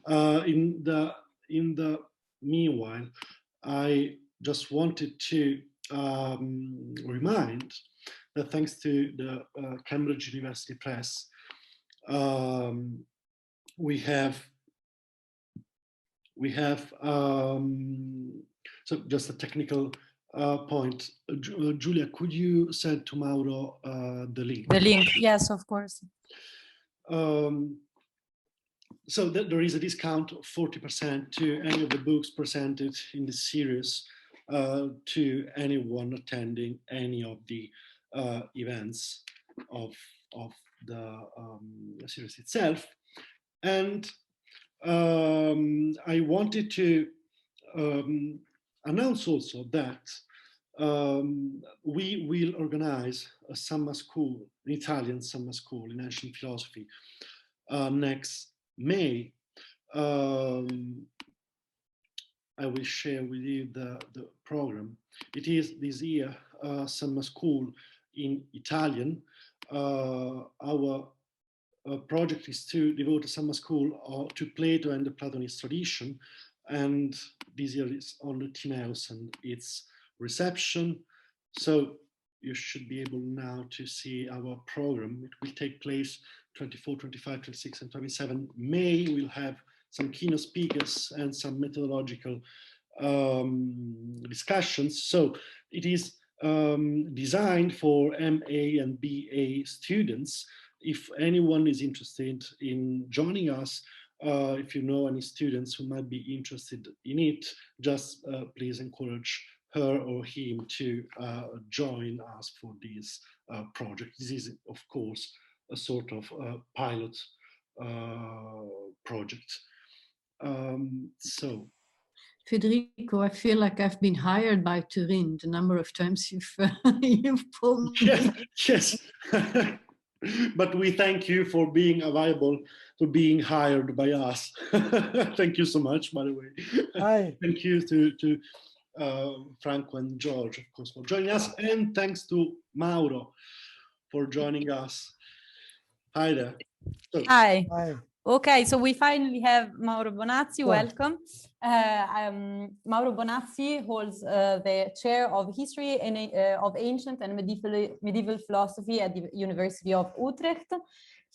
In the meanwhile, I just wanted to remind that thanks to the Cambridge University Press, we have so just a technical point. Giulia, could you send to Mauro the link? The link, yes, of course. So there is a discount of 40% to any of the books presented in this series to anyone attending any of the events of the series itself. And I wanted to announce also that we will organize a summer school, an Italian summer school in ancient philosophy next May. I will share with you the program. It is this year summer school in Italian. Our project is to devote a summer school to Plato and the Platonist tradition, and this year is on the Timaeus and its reception. So you should be able now to see our program. It will take place 24, 25, 26, and 27 May. We'll have some keynote speakers and some methodological discussions. So it is designed for MA and BA students. If anyone is interested in joining us, if you know any students who might be interested in it, just please encourage her or him to join us for this project. This is, of course, a sort of pilot project. So, Federico, I feel like I've been hired by Turin the number of times you've pulled me. Yes. But we thank you for being available, for being hired by us. Thank you so much, by the way. Hi. Thank you to Franco and George, of course, for joining us. And thanks to Mauro for joining us. Hi there. So, Hi. Hi. Okay, so we finally have Mauro Bonazzi. Well. Welcome. Mauro Bonazzi holds the chair of history and of ancient and medieval philosophy at the University of Utrecht.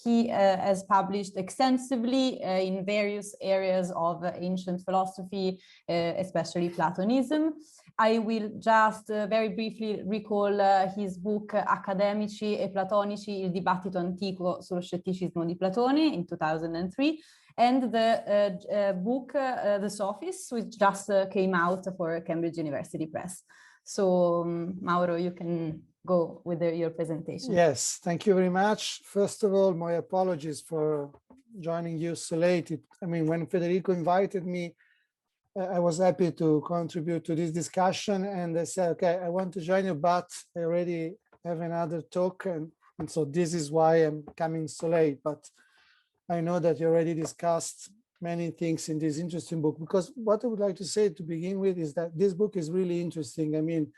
He has published extensively in various areas of ancient philosophy, especially Platonism. I will just very briefly recall his book Accademici e Platonici, il dibattito antico sullo scetticismo di Platone in 2003, and the book The Sophists, which just came out for Cambridge University Press. So Mauro, you can go with your presentation. Yes, thank you very much. First of all, my apologies for joining you so late. I mean, when Federico invited me, I was happy to contribute to this discussion, and I said, okay, I want to join you, but I already have another talk, and so this is why I'm coming so late. But I know that you already discussed many things in this interesting book, because what I would like to say to begin with is that this book is really interesting. I mean,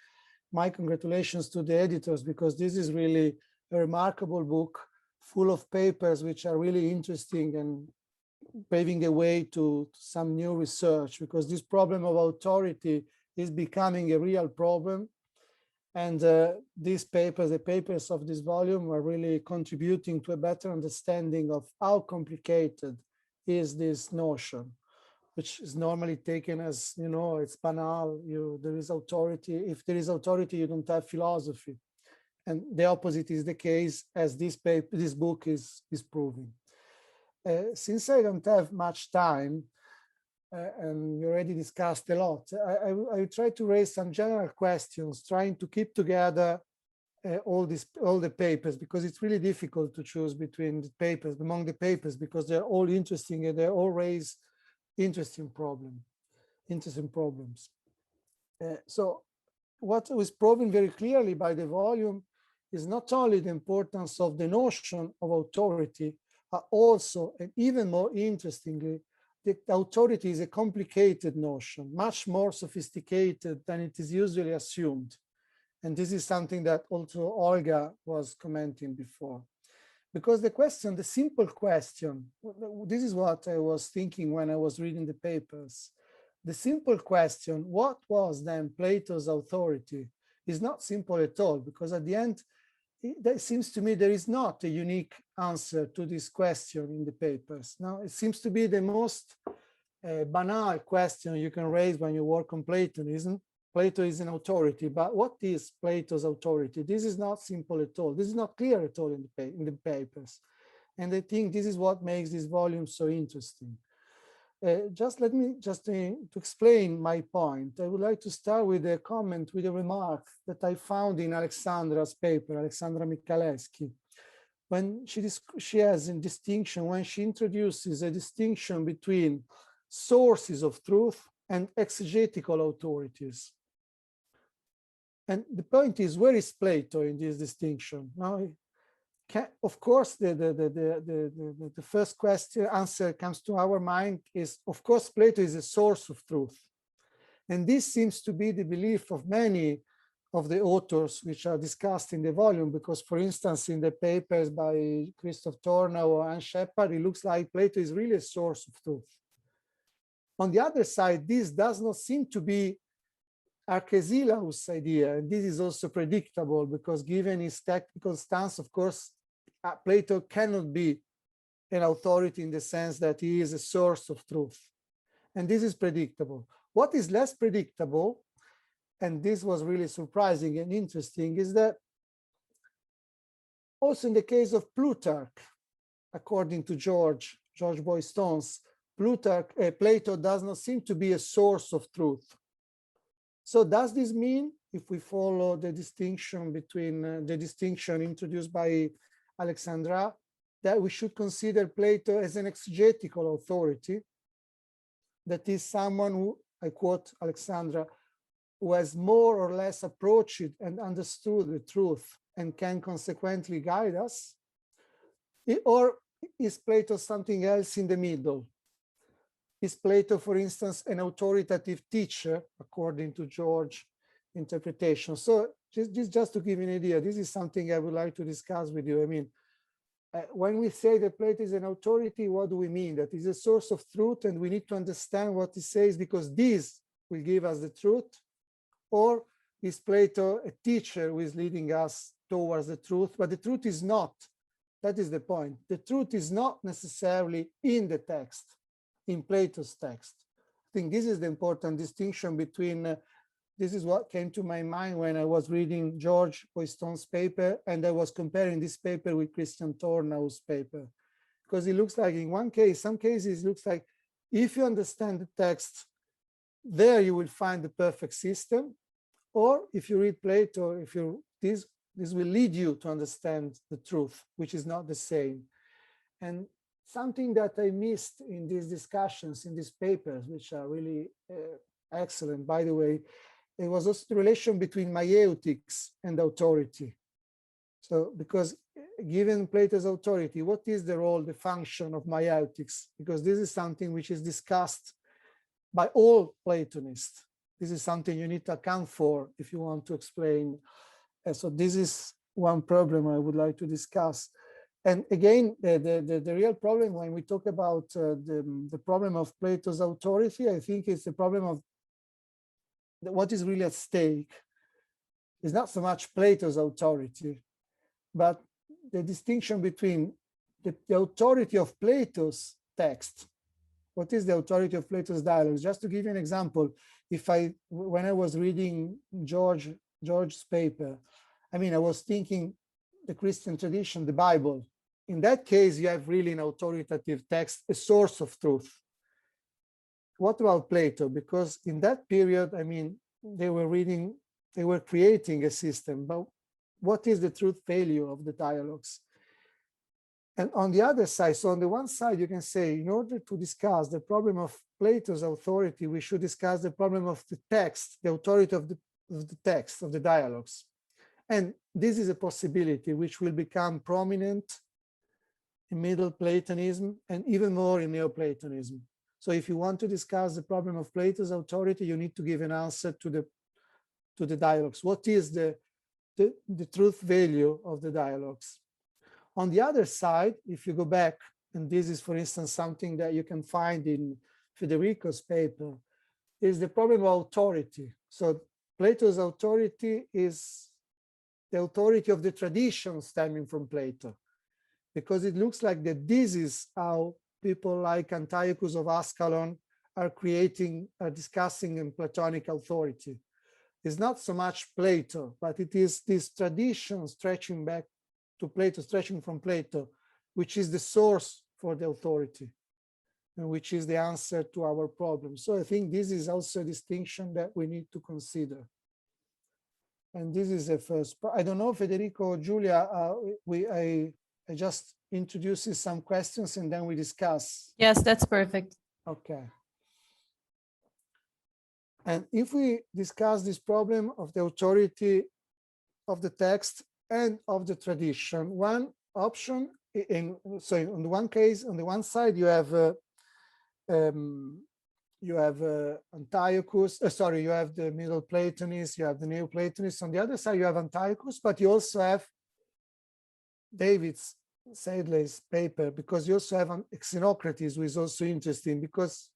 my congratulations to the editors, because this is really a remarkable book full of papers which are really interesting and paving a way to some new research, because this problem of authority is becoming a real problem. And these papers, the papers of this volume, are really contributing to a better understanding of how complicated is this notion, which is normally taken as, you know, it's banal. There is authority. If there is authority, you don't have philosophy. And the opposite is the case, as this book is proving. Since I don't have much time, and we already discussed a lot, I try to raise some general questions, trying to keep together all the papers, because it's really difficult to choose between the papers, among the papers, because they're all interesting and they all raise interesting problems. So what was proven very clearly by the volume is not only the importance of the notion of authority, but also, and even more interestingly, that authority is a complicated notion, much more sophisticated than it is usually assumed. And this is something that also Olga was commenting before. Because the simple question, this is what I was thinking when I was reading the papers. The simple question, what was then Plato's authority, is not simple at all, because at the end, it seems to me there is not a unique answer to this question in the papers. Now, it seems to be the most banal question you can raise when you work on Platonism. Plato is an authority, but what is Plato's authority? This is not simple at all. This is not clear at all in the papers. And I think this is what makes this volume so interesting. To explain my point, I would like to start with a comment, with a remark that I found in Alexandra's paper, Alexandra Michalewski, when she has a distinction, when she introduces a distinction between sources of truth and exegetical authorities. And the point is, where is Plato in this distinction? Now, of course, the first answer comes to our mind is, of course, Plato is a source of truth. And this seems to be the belief of many of the authors which are discussed in the volume, because, for instance, in the papers by Christoph Tornau or Anne Shepard, it looks like Plato is really a source of truth. On the other side, this does not seem to be Arcesilaus' idea, and this is also predictable, because given his technical stance, of course, Plato cannot be an authority in the sense that he is a source of truth. And this is predictable. What is less predictable, and this was really surprising and interesting, is that also in the case of Plutarch, according to George Boystones, Plato does not seem to be a source of truth. So does this mean, if we follow the distinction between the distinction introduced by Alexandra, that we should consider Plato as an exegetical authority? That is someone who, I quote Alexandra, who has more or less approached and understood the truth and can consequently guide us? Or is Plato something else in the middle? Is Plato, for instance, an authoritative teacher, according to George's interpretation? So just to give you an idea, this is something I would like to discuss with you. I mean, when we say that Plato is an authority, what do we mean? That is a source of truth, and we need to understand what he says because this will give us the truth? Or is Plato a teacher who is leading us towards the truth? But the truth is not. That is the point. The truth is not necessarily in the text, in Plato's text. I think this is the important distinction between, this is what came to my mind when I was reading George Boystone's paper, and I was comparing this paper with Christian Tornau's paper. Because it looks like in one case, some cases, it looks like if you understand the text, there you will find the perfect system. Or if you read Plato, this will lead you to understand the truth, which is not the same. And something that I missed in these discussions, in these papers, which are really excellent, by the way, it was also the relation between myeotics and authority. So, because given Plato's authority, what is the role, the function of myeotics? Because this is something which is discussed by all Platonists. This is something you need to account for if you want to explain. So this is one problem I would like to discuss. And again, the real problem when we talk about the problem of Plato's authority, I think it's the problem of what is really at stake. It's not so much Plato's authority, but the distinction between the authority of Plato's text. What is the authority of Plato's dialogues? Just to give you an example, when I was reading George's paper, I mean, I was thinking the Christian tradition, the Bible. In that case, you have really an authoritative text, a source of truth. What about Plato? Because in that period, I mean, they were creating a system, but what is the truth value of the dialogues? And on the other side, so on the one side, you can say, in order to discuss the problem of Plato's authority, we should discuss the problem of the text, the authority of the text, of the dialogues. And this is a possibility which will become prominent in Middle Platonism and even more in Neoplatonism. So if you want to discuss the problem of Plato's authority, you need to give an answer to the dialogues. What is the truth value of the dialogues? On the other side, if you go back, and this is, for instance, something that you can find in Federico's paper, is the problem of authority. So Plato's authority is the authority of the tradition stemming from Plato, because it looks like that this is how people like Antiochus of Ascalon are discussing in Platonic authority. It's not so much Plato, but it is this tradition stretching back to Plato, stretching from Plato, which is the source for the authority, and which is the answer to our problem. So I think this is also a distinction that we need to consider. And this is the first part. I don't know, Federico or Julia, I just introduce some questions and then we discuss. Yes, that's perfect. Okay. And if we discuss this problem of the authority of the text and of the tradition, one option, so on the one case, on the one side, you have Antiochus, you have the Middle Platonists, you have the Neoplatonists. On the other side, you have Antiochus, but you also have David Seidley's paper, because you also have Xenocrates, who is also interesting because,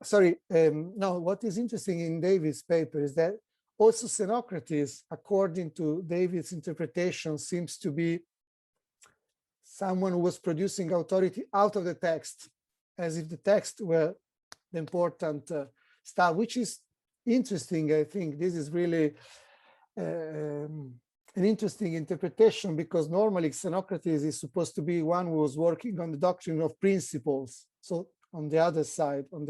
what is interesting in David's paper is that also Xenocrates, according to David's interpretation, seems to be someone who was producing authority out of the text, as if the text were the important stuff, which is interesting. I think this is really an interesting interpretation, because normally Xenocrates is supposed to be one who was working on the doctrine of principles. So on the other side, on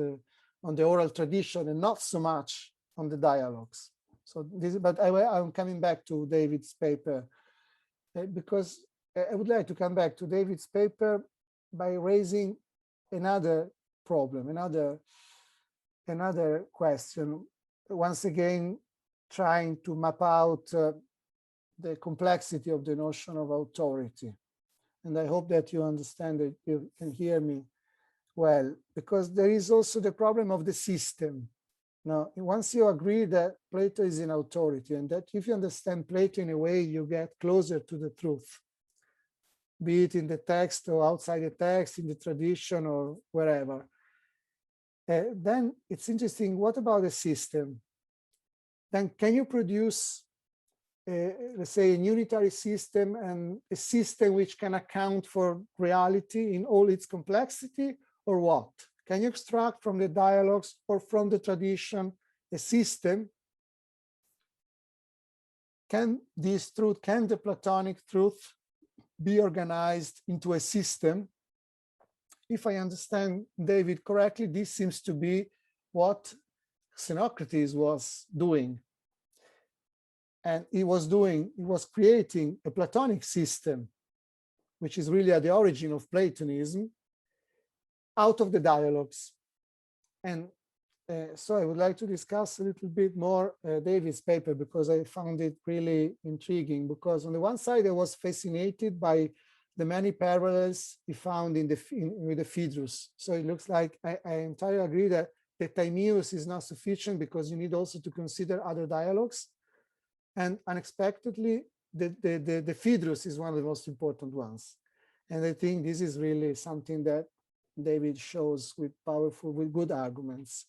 the oral tradition, and not so much on the dialogues. So this, but I'm coming back to David's paper because I would like to come back to David's paper by raising another problem, another question. Once again, trying to map out the complexity of the notion of authority. And I hope that you understand that you can hear me well, because there is also the problem of the system. Now, once you agree that Plato is an authority, and that if you understand Plato in a way, you get closer to the truth, be it in the text or outside the text, in the tradition or wherever, then it's interesting, what about the system? Then can you produce, let's say, an unitary system, and a system which can account for reality in all its complexity, or what? Can you extract from the dialogues or from the tradition a system? Can this truth, can the Platonic truth be organized into a system? If I understand David correctly, this seems to be what Xenocrates was doing. And he was creating a Platonic system, which is really at the origin of Platonism, out of the dialogues. And so I would like to discuss a little bit more David's paper, because I found it really intriguing, because on the one side, I was fascinated by the many parallels he found with the Phaedrus. So it looks like I entirely agree that the Timaeus is not sufficient, because you need also to consider other dialogues. And unexpectedly, the Phaedrus is one of the most important ones. And I think this is really something that David shows with good arguments.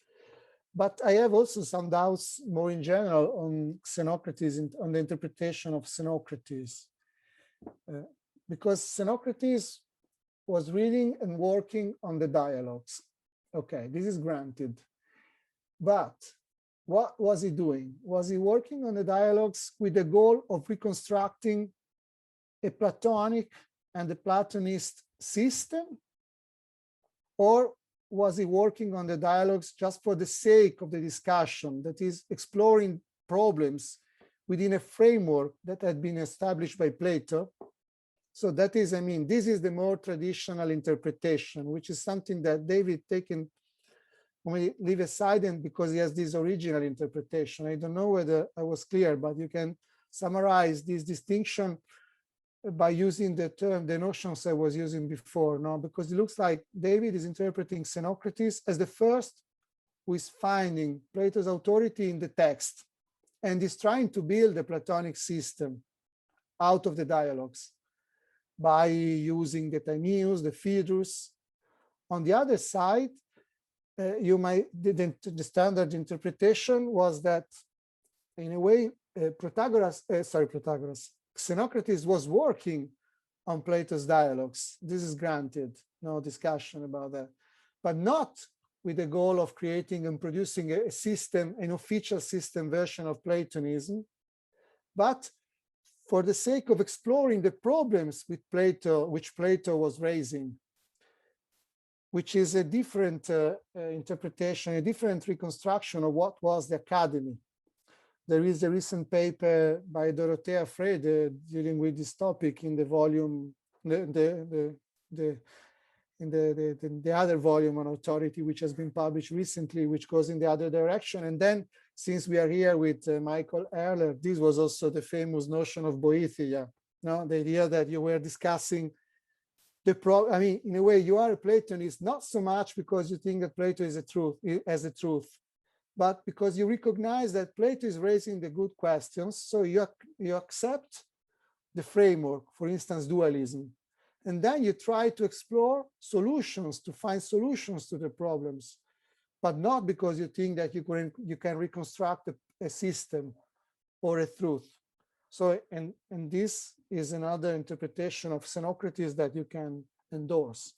But I have also some doubts more in general on Xenocrates, on the interpretation of Xenocrates. Because Xenocrates was reading and working on the dialogues. Okay, this is granted. But what was he doing? Was he working on the dialogues with the goal of reconstructing a Platonic and a Platonist system? Or was he working on the dialogues just for the sake of the discussion, that is exploring problems within a framework that had been established by Plato? So that is, I mean, this is the more traditional interpretation, which is something that David taken, we leave aside, and because he has this original interpretation. I don't know whether I was clear, but you can summarize this distinction by using the term, the notions I was using before, no? Because it looks like David is interpreting Xenocrates as the first who is finding Plato's authority in the text and is trying to build a Platonic system out of the dialogues by using the Timaeus, the Phaedrus. On the other side, the standard interpretation was that, in a way, Xenocrates was working on Plato's dialogues. This is granted, no discussion about that, but not with the goal of creating and producing a system, an official system version of Platonism, but for the sake of exploring the problems with Plato, which Plato was raising, which is a different interpretation, a different reconstruction of what was the academy. There is a recent paper by Dorothea Frede dealing with this topic in the volume, the other volume on authority, which has been published recently, which goes in the other direction. And then, since we are here with Michael Erler, this was also the famous notion of boethia, no? The idea that you were discussing the problem. I mean, in a way, you are a Platonist, not so much because you think that Plato is a truth, as a truth, but because you recognize that Plato is raising the good questions. So you accept the framework, for instance, dualism. And then you try to explore solutions, to find solutions to the problems, but not because you think that you can reconstruct a system or a truth. So, and this is another interpretation of Xenocrates that you can endorse.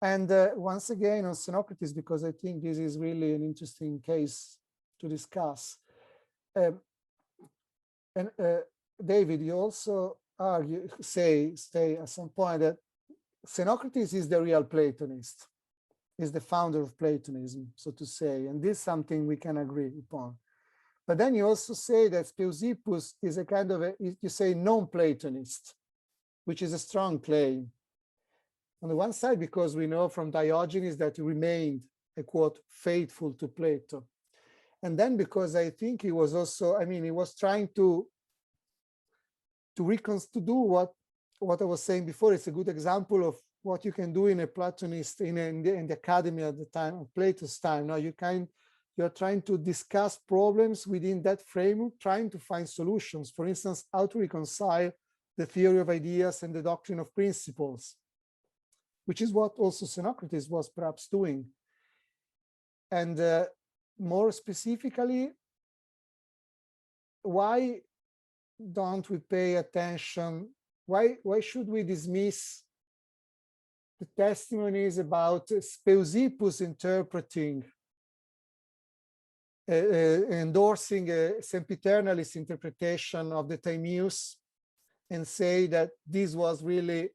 And once again on Xenocrates, because I think this is really an interesting case to discuss. David, you also say at some point that Xenocrates is the real Platonist, is the founder of Platonism, so to say, and this is something we can agree upon. But then you also say that Speusippus is a kind of you say non-Platonist, which is a strong claim. On the one side, because we know from Diogenes that he remained a quote faithful to Plato. And then because I think he was also, I mean, he was trying to do what I was saying before. It's a good example of what you can do in a Platonist, in the academy at the time of Plato's time. Now you're trying to discuss problems within that framework, trying to find solutions. For instance, how to reconcile the theory of ideas and the doctrine of principles, which is what also Xenocrates was perhaps doing. And more specifically, why don't we pay attention? Why should we dismiss the testimonies about Speusippus interpreting, endorsing a sempiternalist interpretation of the Timaeus, and say that this was really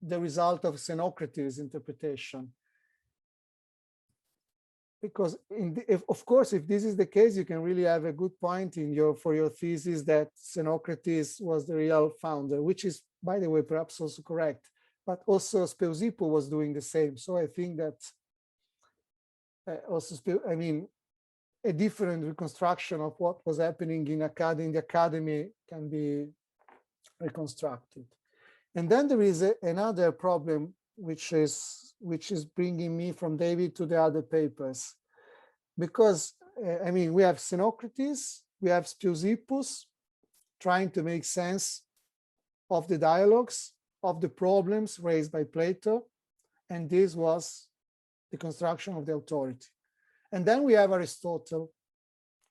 the result of Xenocrates' interpretation? Because of course, if this is the case, you can really have a good point for your thesis that Xenocrates was the real founder, which is, by the way, perhaps also correct. But also Speusippus was doing the same. So I think that a different reconstruction of what was happening in the academy can be reconstructed. And then there is another problem, which is bringing me from David to the other papers, because we have Xenocrates, we have Speusippus trying to make sense of the dialogues, of the problems raised by Plato, and this was the construction of the authority. And then we have Aristotle.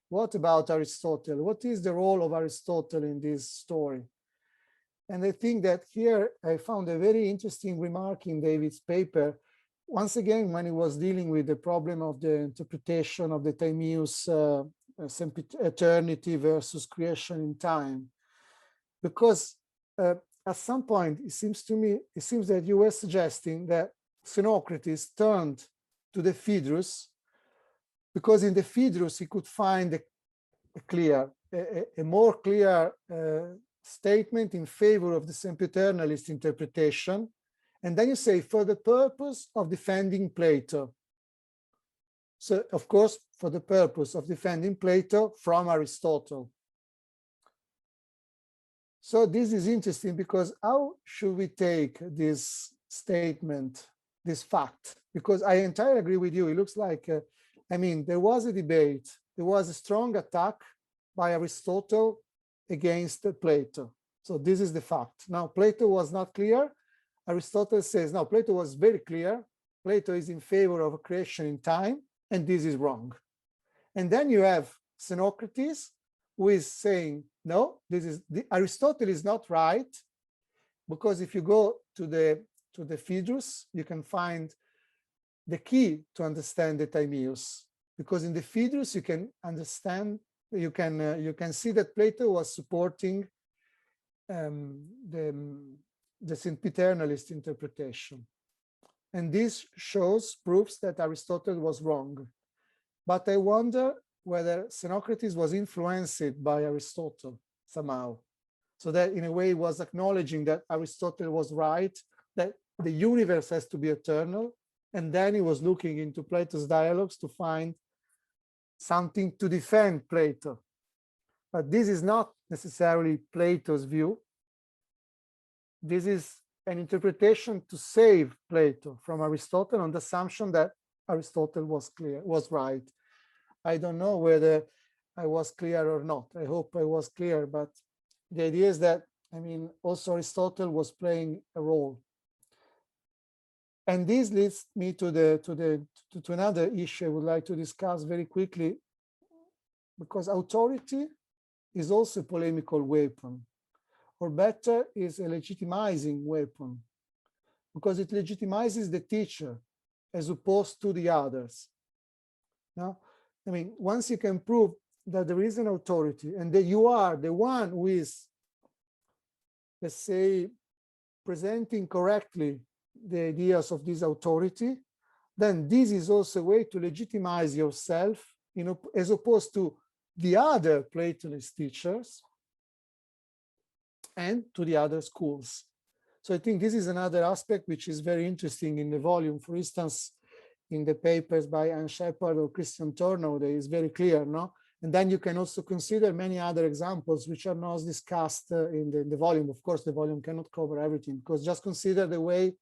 What about Aristotle? What is the role of Aristotle in this story? And I think that here I found a very interesting remark in David's paper, once again, when he was dealing with the problem of the interpretation of the Timaeus eternity versus creation in time, because at some point, it seems that you were suggesting that Xenocrates turned to the Phaedrus, because in the Phaedrus he could find a more clear statement in favor of the sempiternalist interpretation. And then you say, for the purpose of defending Plato. So, of course, for the purpose of defending Plato from Aristotle. So this is interesting, because how should we take this statement, this fact? Because I entirely agree with you. It looks like, I mean, there was a debate. There was a strong attack by Aristotle against Plato. So this is the fact. Now, Plato was not clear. Aristotle says, no, Plato was very clear. Plato is in favor of a creation in time, and this is wrong. And then you have Xenocrates, who is saying, no, Aristotle is not right, because if you go to the Phaedrus, you can find the key to understand the Timaeus, because in the Phaedrus you can understand, you can see that Plato was supporting the sempiternalist interpretation, and this proves that Aristotle was wrong. But I wonder whether Xenocrates was influenced by Aristotle somehow, so that in a way he was acknowledging that Aristotle was right, that the universe has to be eternal, and then he was looking into Plato's dialogues to find something to defend Plato. But this is not necessarily Plato's view. This is an interpretation to save Plato from Aristotle on the assumption that Aristotle was right. I don't know whether I was clear or not. I hope I was clear, but the idea is that, I mean, also Aristotle was playing a role. And this leads me to another issue I would like to discuss very quickly, because authority is also a polemical weapon, or better, is a legitimizing weapon, because it legitimizes the teacher as opposed to the others. Now, I mean, once you can prove that there is an authority and that you are the one who is, let's say, presenting correctly the ideas of this authority, then this is also a way to legitimize yourself, you know, as opposed to the other Platonist teachers and to the other schools. So I think this is another aspect which is very interesting in the volume. For instance, in the papers by Anne Shepard or Christian Tornow, there is very clear, no? And then you can also consider many other examples which are not discussed in the volume. Of course, the volume cannot cover everything, because just consider the way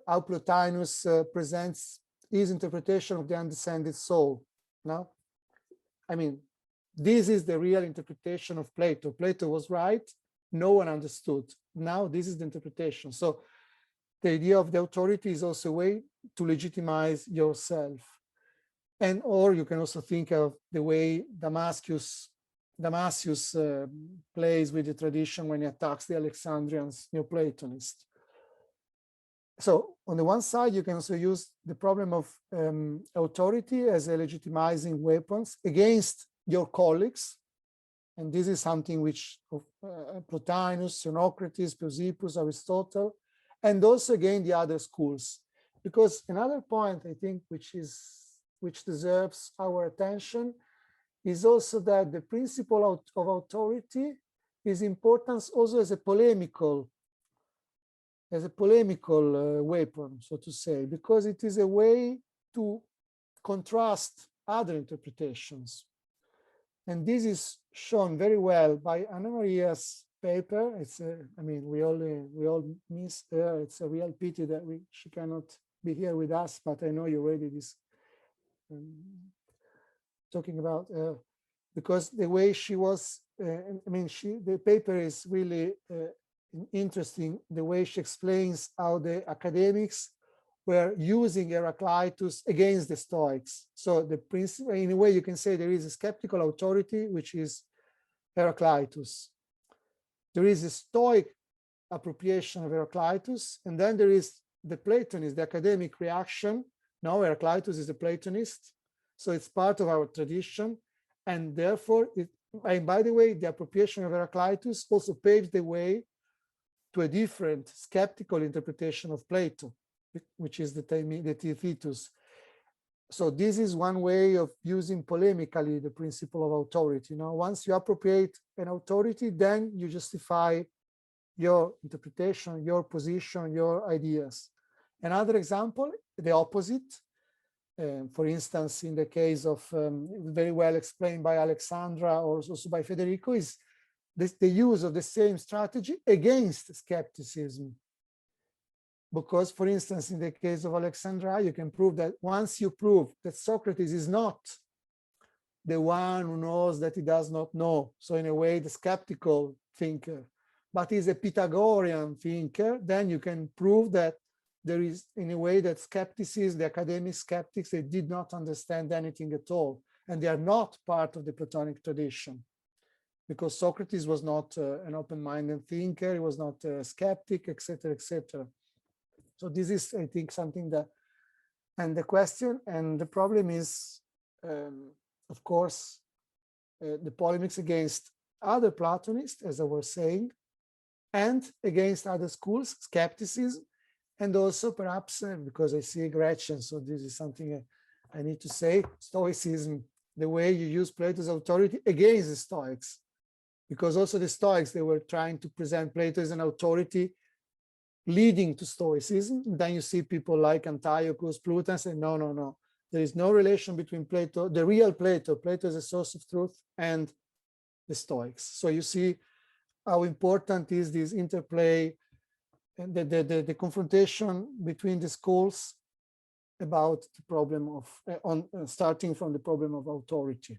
how Plotinus presents his interpretation of the undescended soul. No? I mean, this is the real interpretation of Plato. Plato was right, no one understood. Now this is the interpretation. So the idea of the authority is also a way to legitimize yourself. And or you can also think of the way Damascus plays with the tradition when he attacks the Alexandrians, Neoplatonists. So on the one side, you can also use the problem of authority as a legitimizing weapons against your colleagues. And this is something which Plotinus, Xenocrates, Peusippus, Aristotle, and also again the other schools. Because another point I think which deserves our attention is also that the principle of authority is important also as a polemical weapon, so to say, because it is a way to contrast other interpretations. And this is shown very well by Anna Maria's paper. It's I mean, we all miss her. It's a real pity that she cannot be here with us, but I know you already talking about because the way she was, I mean, the paper is really interesting, the way she explains how the academics were using Heraclitus against the Stoics. So the principle, in a way, you can say there is a skeptical authority, which is Heraclitus. There is a Stoic appropriation of Heraclitus, and then there is the Platonist, the academic reaction. Now Heraclitus is a Platonist, so it's part of our tradition, and therefore, and by the way, the appropriation of Heraclitus also paves the way to a different skeptical interpretation of Plato, which is the Theaetetus. So this is one way of using polemically the principle of authority. Now, once you appropriate an authority, then you justify your interpretation, your position, your ideas. Another example, the opposite. For instance, in the case of, very well explained by Alexandra or also by Federico, is the use of the same strategy against skepticism. Because, for instance, in the case of Alexandra, you can prove that once you prove that Socrates is not the one who knows that he does not know, so in a way, the skeptical thinker, but is a Pythagorean thinker, then you can prove that there is, in a way, that skepticism, the academic skeptics, they did not understand anything at all, and they are not part of the Platonic tradition, because Socrates was not an open-minded thinker, he was not a skeptic, etc., etc. So this is, I think, something that, and the question and the problem is, of course, the polemics against other Platonists, as I was saying, and against other schools, skepticism, and also perhaps, because I see Gretchen, so this is something I need to say, Stoicism, the way you use Plato's authority against the Stoics, because also the Stoics, they were trying to present Plato as an authority leading to Stoicism. And then you see people like Antiochus, Plutarch say, no, no, no, there is no relation between Plato, the real Plato, Plato is a source of truth, and the Stoics. So you see how important is this interplay and the confrontation between the schools about the problem of, starting from the problem of authority.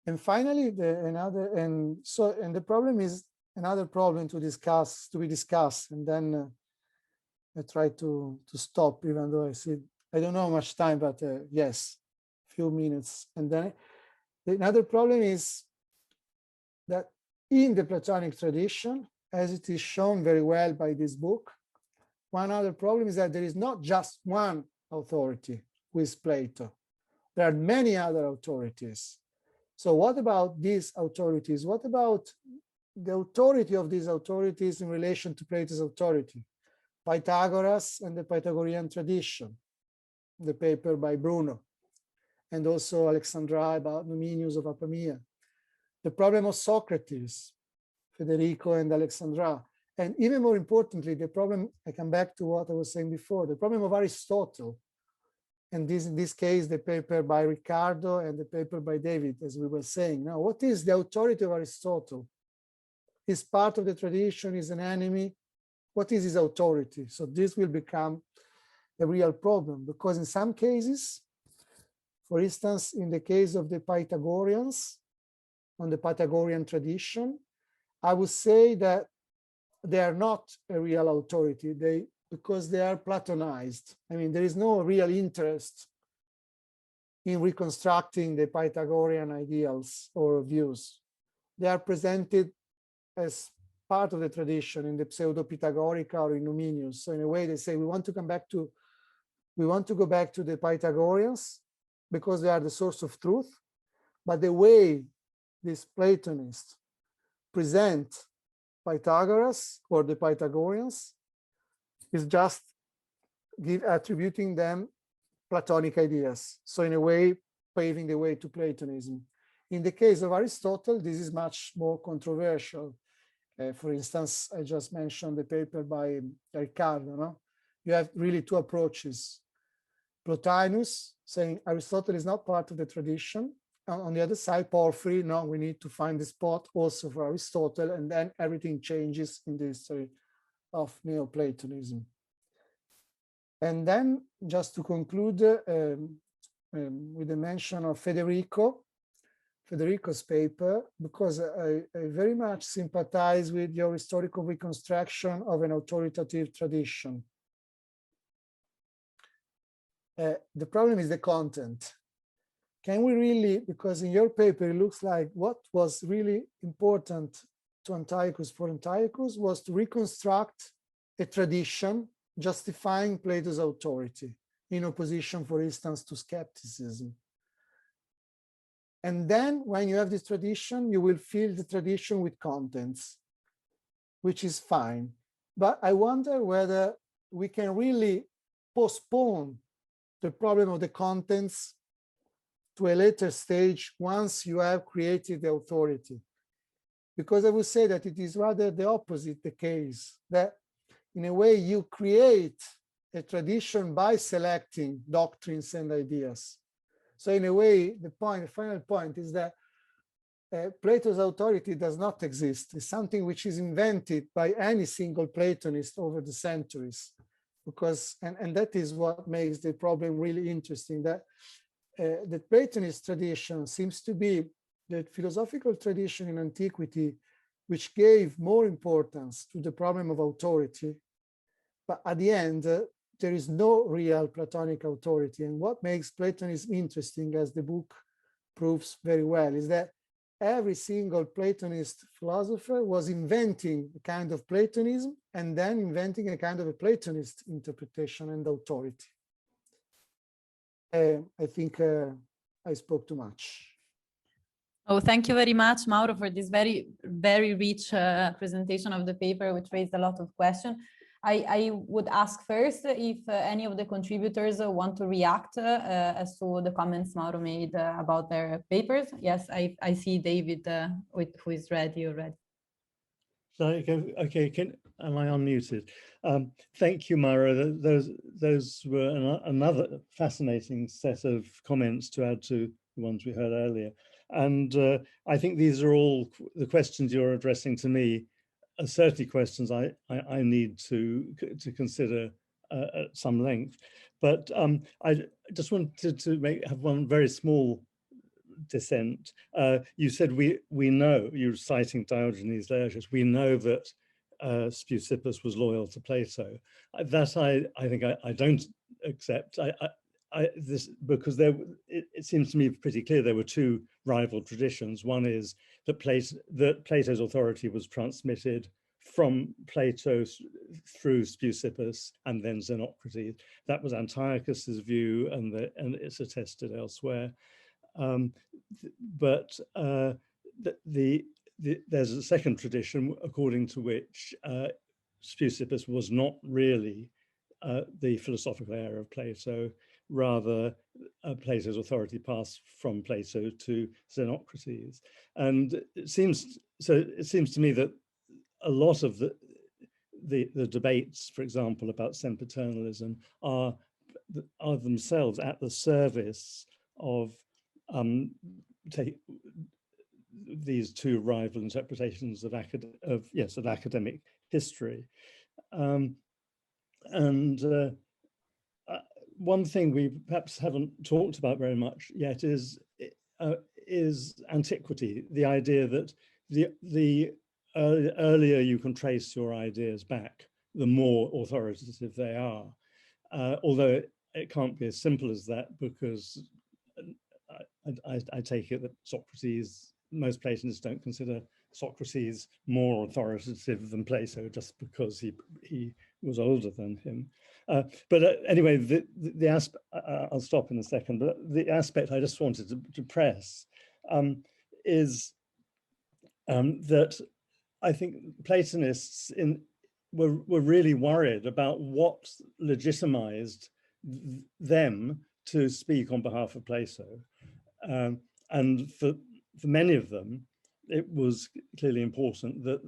And finally, the problem is another problem to discuss, to be discussed, and then I try to stop, even though I see, I don't know how much time, but yes, a few minutes. And then another problem is that in the Platonic tradition, as it is shown very well by this book, one other problem is that there is not just one authority with Plato. There are many other authorities. So what about these authorities? What about the authority of these authorities in relation to Plato's authority? Pythagoras and the Pythagorean tradition, the paper by Bruno, and also Alexandra about Numenius of Apamea. The problem of Socrates, Federico and Alexandra, and even more importantly, the problem, I come back to what I was saying before, the problem of Aristotle, and this, in this case, the paper by Riccardo and the paper by David, as we were saying. Now, what is the authority of Aristotle? Is part of the tradition, is an enemy? What is his authority? So this will become a real problem, because in some cases, for instance, in the case of the Pythagoreans, on the Pythagorean tradition, I would say that they are not a real authority, because they are Platonized. I mean, there is no real interest in reconstructing the Pythagorean ideals or views. They are presented as part of the tradition in the Pseudo-Pythagorica or in Numenius. So in a way, they say, we want to go back to the Pythagoreans because they are the source of truth. But the way these Platonists present Pythagoras or the Pythagoreans is just attributing them Platonic ideas. So in a way, paving the way to Platonism. In the case of Aristotle, this is much more controversial. For instance, I just mentioned the paper by Riccardo. No? You have really two approaches. Plotinus saying Aristotle is not part of the tradition. On the other side, Porphyry, no, we need to find the spot also for Aristotle, and then everything changes in the history of Neoplatonism. And then, just to conclude with the mention of Federico's paper, because I very much sympathize with your historical reconstruction of an authoritative tradition. The problem is the content. Can we really, because in your paper, it looks like what was really important to Antiochus for Antiochus was to reconstruct a tradition justifying Plato's authority in opposition, for instance, to skepticism. And then when you have this tradition, you will fill the tradition with contents, which is fine. But I wonder whether we can really postpone the problem of the contents to a later stage once you have created the authority. Because I would say that it is rather the opposite the case, that in a way you create a tradition by selecting doctrines and ideas. So in a way, the final point is that Plato's authority does not exist. It's something which is invented by any single Platonist over the centuries. Because, and that is what makes the problem really interesting, that the Platonist tradition seems to be the philosophical tradition in antiquity which gave more importance to the problem of authority. But at the end, there is no real Platonic authority. And what makes Platonism interesting, as the book proves very well, is that every single Platonist philosopher was inventing a kind of Platonism and then inventing a kind of a Platonist interpretation and authority. I think I spoke too much. Oh, thank you very much, Mauro, for this very, very rich presentation of the paper, which raised a lot of questions. I would ask first if any of the contributors want to react as to the comments Mauro made about their papers. Yes, I see David who is ready already. So okay, am I unmuted? Thank you, Mauro. Those were another fascinating set of comments to add to the ones we heard earlier. And I think these are all the questions you're addressing to me, are certainly questions I need to consider at some length. But I just wanted to have one very small dissent. You said we know, you're citing Diogenes Laertius, we know that Speusippus was loyal to Plato. That I think I don't accept. Because it seems to me pretty clear there were two rival traditions. One is that Plato's authority was transmitted from Plato through Speusippus and then Xenocrates. That was Antiochus's view, and it's attested elsewhere. But there's a second tradition according to which Speusippus was not really the philosophical heir of Plato. Rather, Plato's authority passed from Plato to Xenocrates, and it seems to me that a lot of the debates, for example, about sempiternalism, are themselves at the service of these two rival interpretations of academic history, one thing we perhaps haven't talked about very much yet is antiquity. The idea that the earlier you can trace your ideas back, the more authoritative they are. Although it can't be as simple as that, because I take it that Socrates, most Platonists don't consider Socrates more authoritative than Plato just because he was older than him. But anyway, the aspect, I'll stop in a second, but the aspect I just wanted to press is that I think Platonists were really worried about what legitimized them to speak on behalf of Plato. And for many of them, it was clearly important that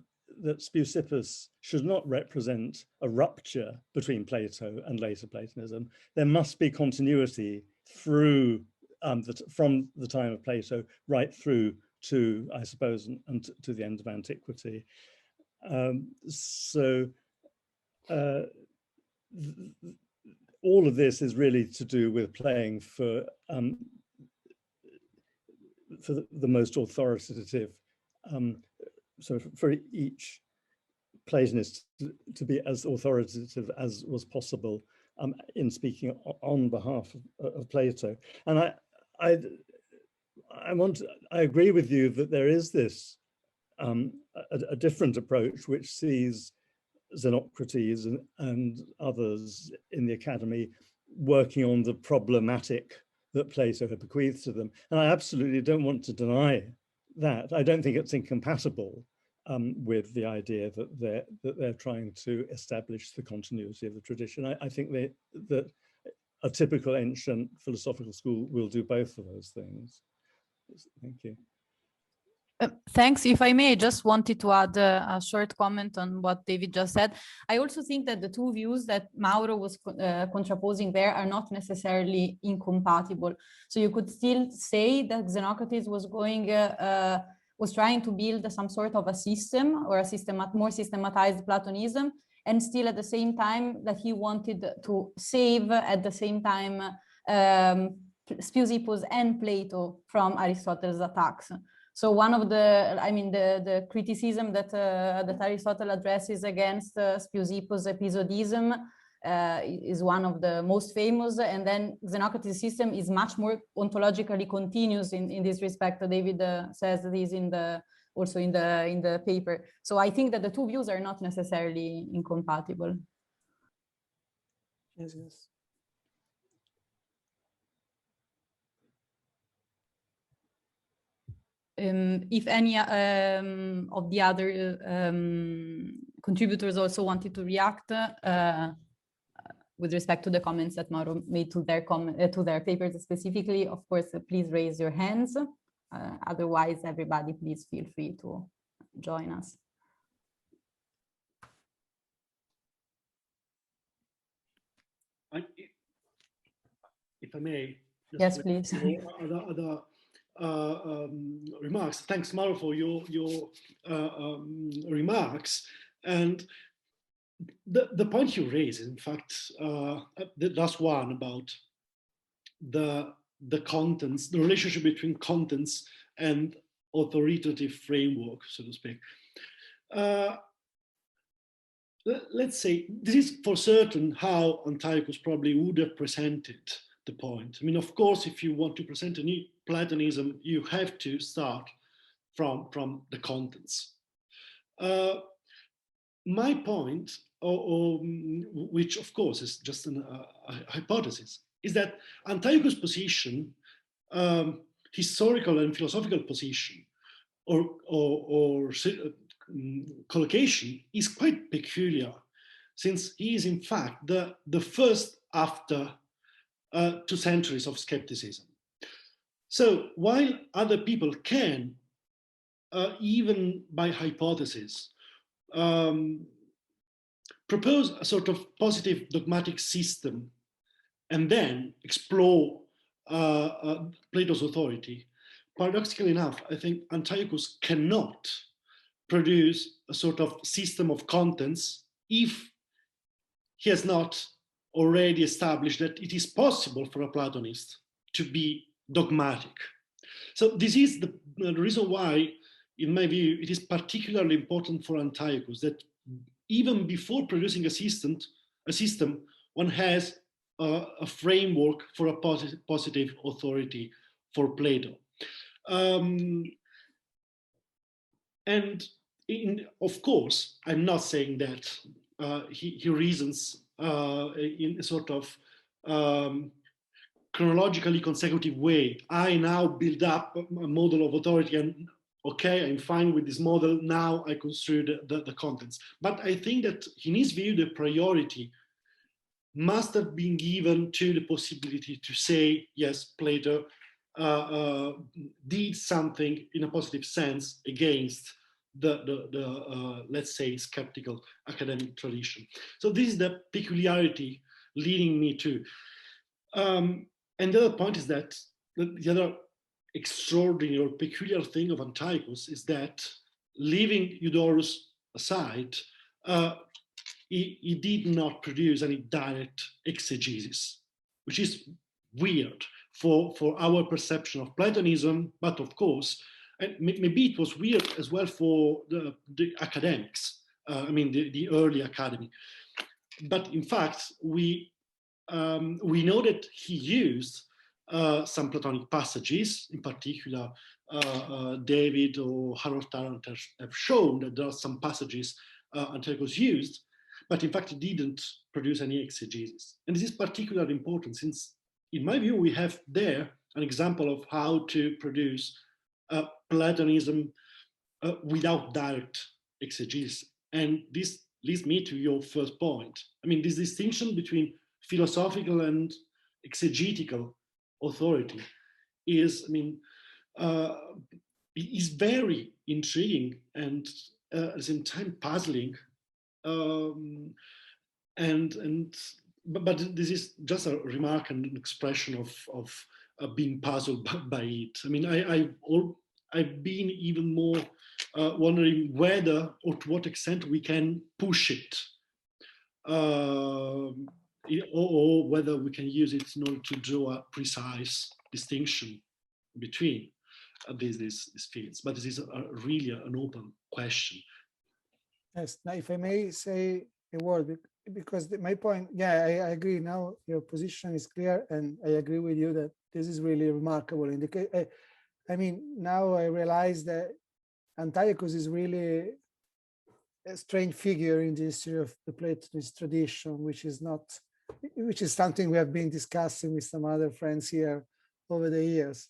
Speusippus should not represent a rupture between Plato and later Platonism. There must be continuity through from the time of Plato right through to, I suppose, and to the end of antiquity. All of this is really to do with playing for the most authoritative, so for each Platonist to be as authoritative as was possible in speaking on behalf of Plato. And I agree with you that there is this a different approach which sees Xenocrates and others in the academy working on the problematic that Plato had bequeathed to them. And I absolutely don't want to deny that. I don't think it's incompatible with the idea that they're trying to establish the continuity of the tradition. I think that a typical ancient philosophical school will do both of those things. Thank you. Thanks. If I may, I just wanted to add a short comment on what David just said. I also think that the two views that Mauro was contraposing there are not necessarily incompatible. So you could still say that Xenocrates was trying to build some sort of a system or a more systematized Platonism, and still at the same time that he wanted to save at the same time Speusippus and Plato from Aristotle's attacks. So one of the criticism that Aristotle addresses against Speusippus' episodism is one of the most famous, and then Xenocrates' system is much more ontologically continuous in this respect. David says this also in the paper. So I think that the two views are not necessarily incompatible. Yes, yes. If any of the other contributors also wanted to react with respect to the comments that Mauro made to their papers specifically, of course, please raise your hands. Otherwise, everybody, please feel free to join us. If I may. Yes, please. Other remarks. Thanks, Mauro, for your remarks. And the point you raise is, in fact, the last one about the contents, the relationship between contents and authoritative framework, so to speak. Let's say this is for certain how Antiochus probably would have presented the point. I mean, of course, if you want to present a new Platonism, you have to start from the contents. My point, which of course is just a hypothesis, is that Antiochus' position, historical and philosophical position, or collocation is quite peculiar, since he is in fact the first after 2 centuries of skepticism. So while other people can, even by hypothesis, propose a sort of positive dogmatic system and then explore Plato's authority, paradoxically enough, I think Antiochus cannot produce a sort of system of contents if he has not already established that it is possible for a Platonist to be dogmatic. So this is the reason why, in my view, it is particularly important for Antiochus that even before producing a system, one has a framework for a positive authority for Plato. And of course, I'm not saying that he reasons in a sort of chronologically consecutive way. I now build up a model of authority and okay, I'm fine with this model, now I construe the contents. But I think that in his view, the priority must have been given to the possibility to say, yes, Plato did something in a positive sense against the let's say, skeptical academic tradition. So this is the peculiarity leading me to. And the other point is that the other extraordinary or peculiar thing of Antiochus is that, leaving Eudorus aside, he did not produce any direct exegesis, which is weird for our perception of Platonism, but of course, and maybe it was weird as well for the academics, I mean the early academy. But in fact, we know that he used some Platonic passages, in particular, David or Harold Tarrant have shown that there are some passages Antiochus used, but in fact, it didn't produce any exegesis. And this is particularly important since, in my view, we have there an example of how to produce Platonism without direct exegesis. And this leads me to your first point. I mean, this distinction between philosophical and exegetical authority is, I mean, is very intriguing and at the same time puzzling. But this is just a remark and an expression of being puzzled by it. I mean, I've been even more wondering whether or to what extent we can push it, or whether we can use it in order to draw a precise distinction between these fields. But this is really an open question. Yes, now if I may say a word, because my point, yeah, I agree. Now your position is clear, and I agree with you that this is really remarkable. In the case, I mean, now I realize that Antiochus is really a strange figure in the history of the Platonist tradition, which is something we have been discussing with some other friends here over the years.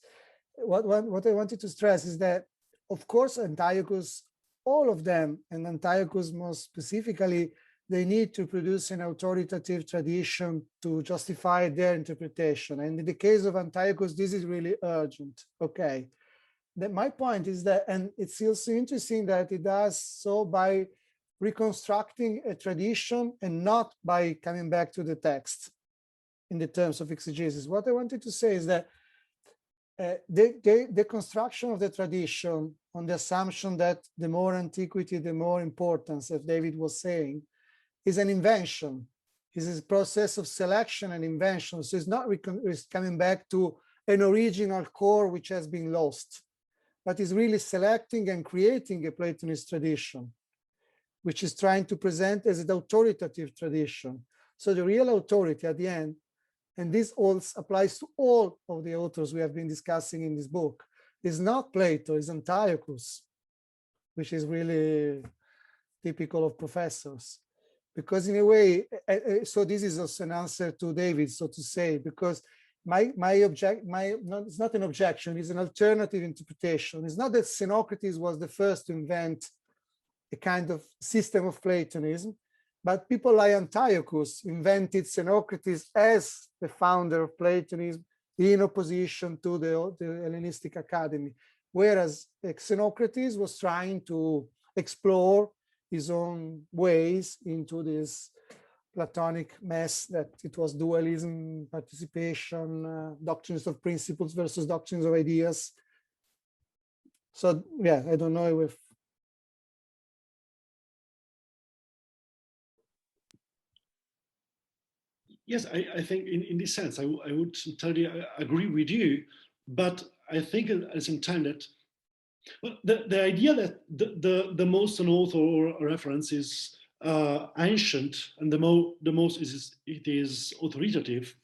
What I wanted to stress is that, of course, Antiochus, all of them, and Antiochus most specifically, they need to produce an authoritative tradition to justify their interpretation. And in the case of Antiochus, this is really urgent. Okay. My point is that, and it's also interesting that it does so by reconstructing a tradition and not by coming back to the text in the terms of exegesis. What I wanted to say is that the construction of the tradition on the assumption that the more antiquity, the more importance, as David was saying, is an invention. It's a process of selection and invention. So it's not it's coming back to an original core which has been lost, but is really selecting and creating a Platonist tradition, which is trying to present as an authoritative tradition. So the real authority at the end, and this also applies to all of the authors we have been discussing in this book, is not Plato, it's Antiochus, which is really typical of professors. Because in a way, so this is also an answer to David, so to say, because it's not an objection, it's an alternative interpretation. It's not that Xenocrates was the first to invent a kind of system of Platonism, but people like Antiochus invented Xenocrates as the founder of Platonism in opposition to the Hellenistic Academy, whereas Xenocrates was trying to explore his own ways into this Platonic mess that it was dualism, participation, doctrines of principles versus doctrines of ideas. So yeah, I don't know if yes, I think in this sense, I would totally agree with you, but I think at the same time that well, the idea that the most an author or a reference is ancient and the most it is authoritative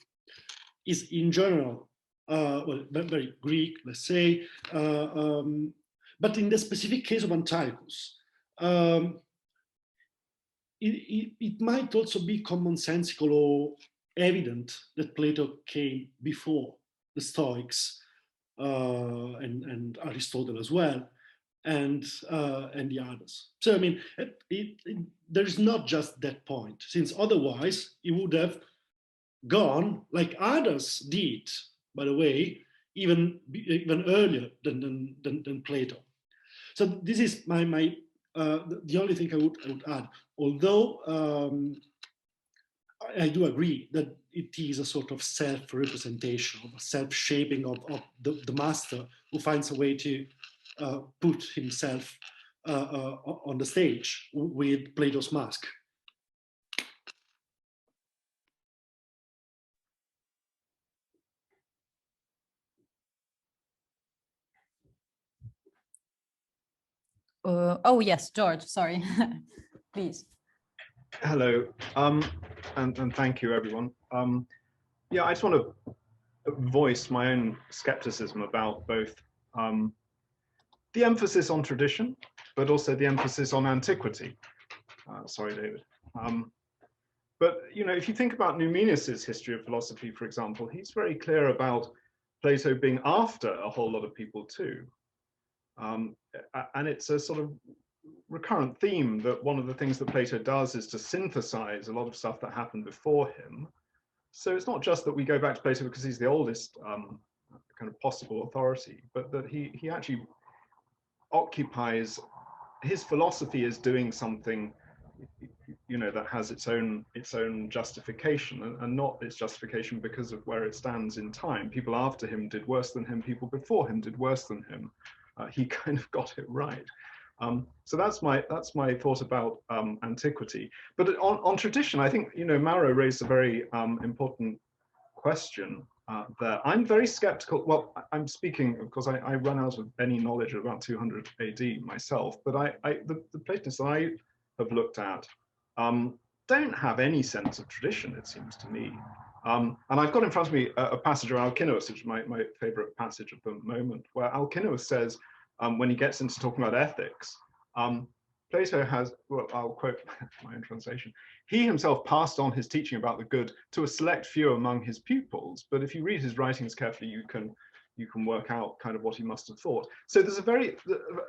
is in general well, very Greek, let's say, but in the specific case of Antiochus, it might also be commonsensical or evident that Plato came before the Stoics and Aristotle as well, and the others. So I mean, there is not just that point, since otherwise it would have gone like others did, by the way, even earlier than Plato. So this is the only thing I would add. Although I do agree that it is a sort of self-representation, of a self-shaping of the master who finds a way to put himself on the stage with Plato's mask. Oh yes, George, sorry. Please. Hello, and thank you, everyone. Yeah, I just want to voice my own skepticism about both the emphasis on tradition, but also the emphasis on antiquity. Sorry, David. But, you know, if you think about Numenius's history of philosophy, for example, he's very clear about Plato being after a whole lot of people too. And it's a sort of recurrent theme that one of the things that Plato does is to synthesize a lot of stuff that happened before him. So it's not just that we go back to Plato because he's the oldest kind of possible authority, but that he actually occupies, his philosophy is doing something, you know, that has its own justification, and not its justification because of where it stands in time. People after him did worse than him, people before him did worse than him. He kind of got it right. So that's my thought about antiquity. But on tradition, I think, you know, Mauro raised a very important question there. I'm very skeptical. Well, I'm speaking, of course, I run out of any knowledge of about 200 AD myself, but the Platonists I have looked at don't have any sense of tradition, it seems to me. And I've got in front of me a passage of Alcinous, which is my favorite passage of the moment, where Alcinous says, when he gets into talking about ethics, Plato has, well, I'll quote my own translation, he himself passed on his teaching about the good to a select few among his pupils, but if you read his writings carefully, you can work out kind of what he must have thought. So there's a very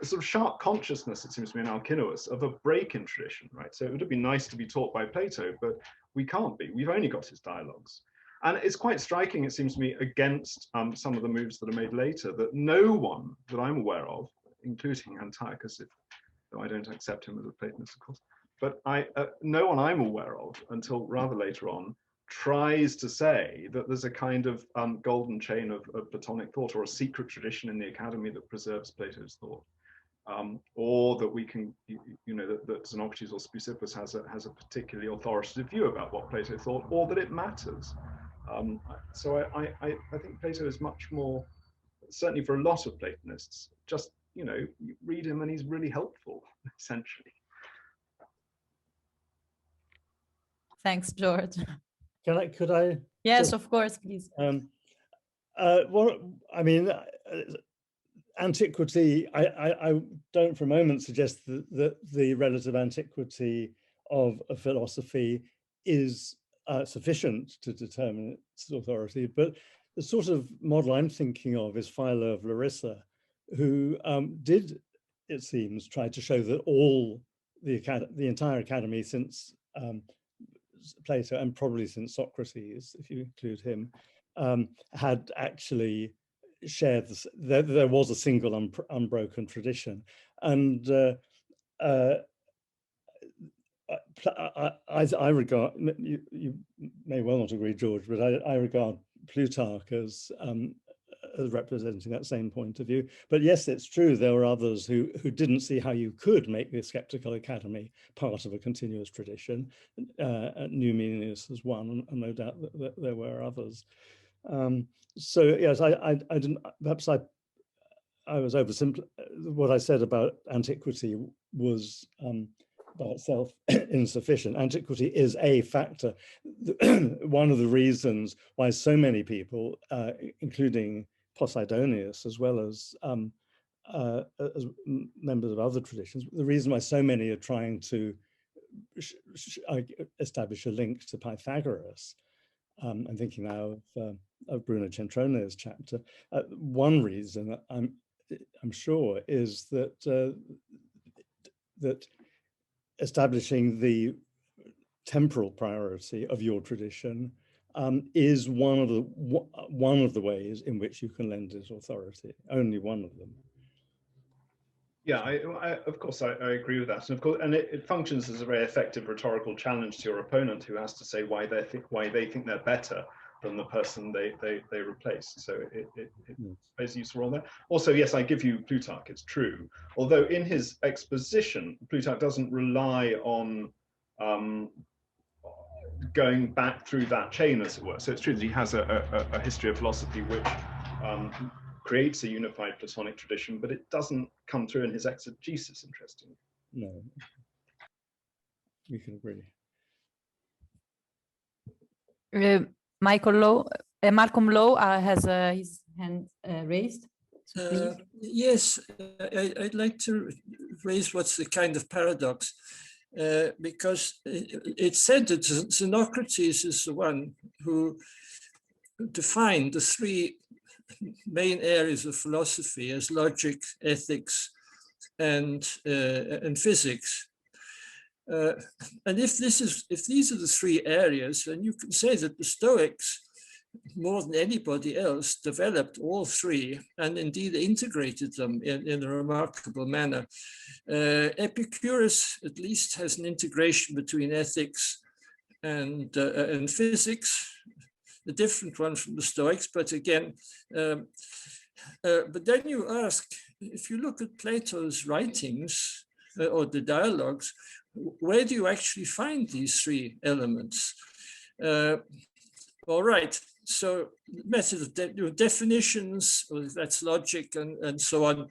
sort of sharp consciousness, it seems to me, in Alcinous of a break in tradition, right? So it would have been nice to be taught by Plato, but we can't be. We've only got his dialogues. And it's quite striking, it seems to me, against some of the moves that are made later, that no one that I'm aware of, including Antiochus, though I don't accept him as a Platonist, of course, but no one I'm aware of until rather later on tries to say that there's a kind of golden chain of Platonic thought, or a secret tradition in the academy that preserves Plato's thought, or that we can, you know, that Xenocrates or Speusippus has a particularly authoritative view about what Plato thought, or that it matters. So I think Plato is much more, certainly for a lot of Platonists, just, you know, you read him and he's really helpful, essentially. Thanks, George. Could I? Yes, just, of course, please. Well, I mean, antiquity, I don't for a moment suggest that the relative antiquity of a philosophy is sufficient to determine its authority, but the sort of model I'm thinking of is Philo of Larissa, who did, it seems, try to show that all the entire academy since Plato, and probably since Socrates, if you include him, had actually shared this, there was a single unbroken tradition. And I regard, you may well not agree, George, but I regard Plutarch as representing that same point of view. But yes, it's true, there were others who didn't see how you could make the skeptical academy part of a continuous tradition. Numenius was one, and no doubt that there were others. So yes, I didn't, perhaps I was oversimplifying. What I said about antiquity was by itself insufficient. Antiquity is a factor. One of the reasons why so many people, including Posidonius, as well as members of other traditions, the reason why so many are trying to establish a link to Pythagoras. I'm thinking now of Bruno Centrone's chapter. One reason I'm sure is that that establishing the temporal priority of your tradition is one of the ways in which you can lend it authority. Only one of them. Yeah, of course, I agree with that, and of course, and it functions as a very effective rhetorical challenge to your opponent, who has to say why they think they're better than the person they replace. So it plays a useful role there. Also, yes, I give you Plutarch. It's true, although in his exposition, Plutarch doesn't rely on going back through that chain, as it were. So it's true that he has a history of philosophy which creates a unified Platonic tradition, but it doesn't come through in his exegesis, interestingly. No, we can agree. Malcolm Lowe has his hand raised. So yes, I'd like to raise what's a kind of paradox. because it's said that Xenocrates is the one who defined the three main areas of philosophy as logic, ethics, and physics. And if these are the three areas, then you can say that the Stoics, more than anybody else, developed all three and indeed integrated them in a remarkable manner. Epicurus at least has an integration between ethics and physics, a different one from the Stoics, but again, but then you ask, if you look at Plato's writings or the dialogues, where do you actually find these three elements? All right, so method of definitions, that's logic and so on,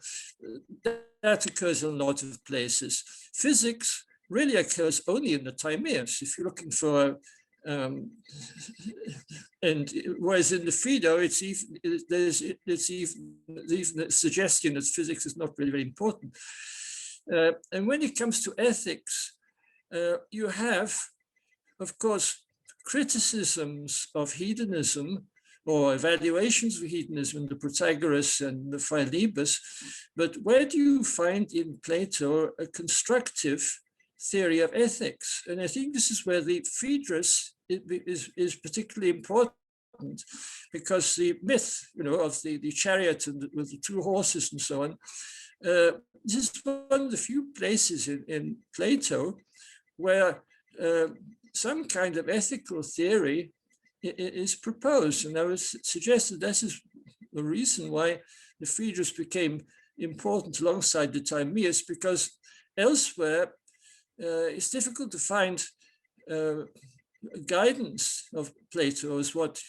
that occurs in a lot of places. Physics really occurs only in the Timaeus. If you're looking for, and whereas in the Phaedo, it's even a suggestion that physics is not really very important. And when it comes to ethics, you have, of course, criticisms of hedonism or evaluations of hedonism in the Protagoras and the Philebus, but where do you find in Plato a constructive theory of ethics? And I think this is where the Phaedrus is particularly important, because the myth, of the chariot and with the two horses and so on, this is one of the few places in Plato where some kind of ethical theory is proposed. And I would suggest that this is the reason why the Phaedrus became important alongside the Timaeus, because elsewhere it's difficult to find guidance of Plato as what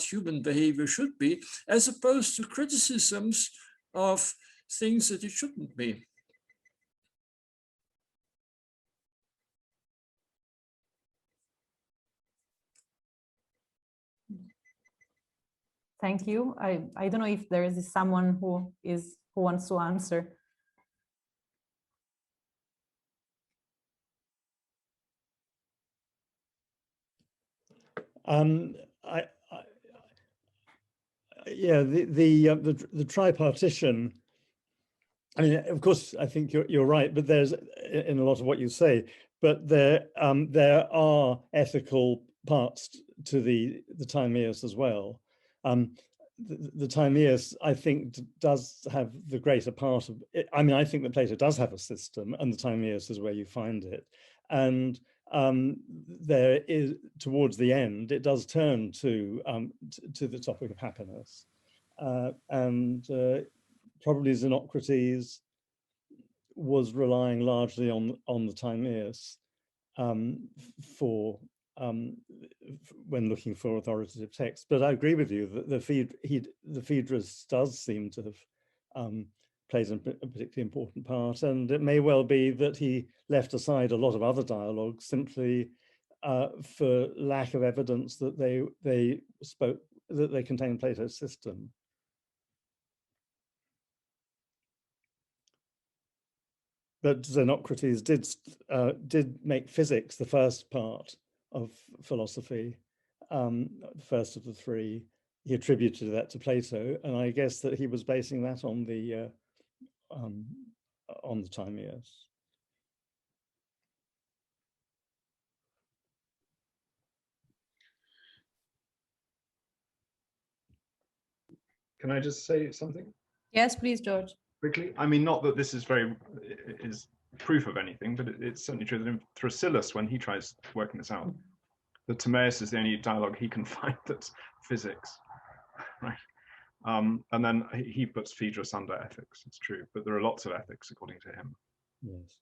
human behavior should be, as opposed to criticisms of things that it shouldn't be. Thank you. I don't know if there is someone who wants to answer. Yeah, the tripartition. I mean, of course, I think you're right, but there's in a lot of what you say, but there are ethical parts to the Timaeus as well. The Timaeus, I think, does have the greater part of it. I mean, I think that Plato does have a system, and the Timaeus is where you find it. And there is, towards the end, it does turn to the topic of happiness, and probably Xenocrates was relying largely on the Timaeus for when looking for authoritative texts. But I agree with you that the Phaedrus does seem to have played a particularly important part, and it may well be that he left aside a lot of other dialogues simply for lack of evidence that they contained Plato's system. But Xenocrates did make physics the first part of philosophy, the first of the three. He attributed that to Plato, and I guess that he was basing that on the Timaeus. Can I just say something? Yes, please, George. Quickly. I mean, not that this is proof of anything, but it's certainly true that in Thrasyllus, when he tries working this out, the Timaeus is the only dialogue he can find that's physics, right? And then he puts Phaedrus under ethics, it's true, but there are lots of ethics according to him. Yes.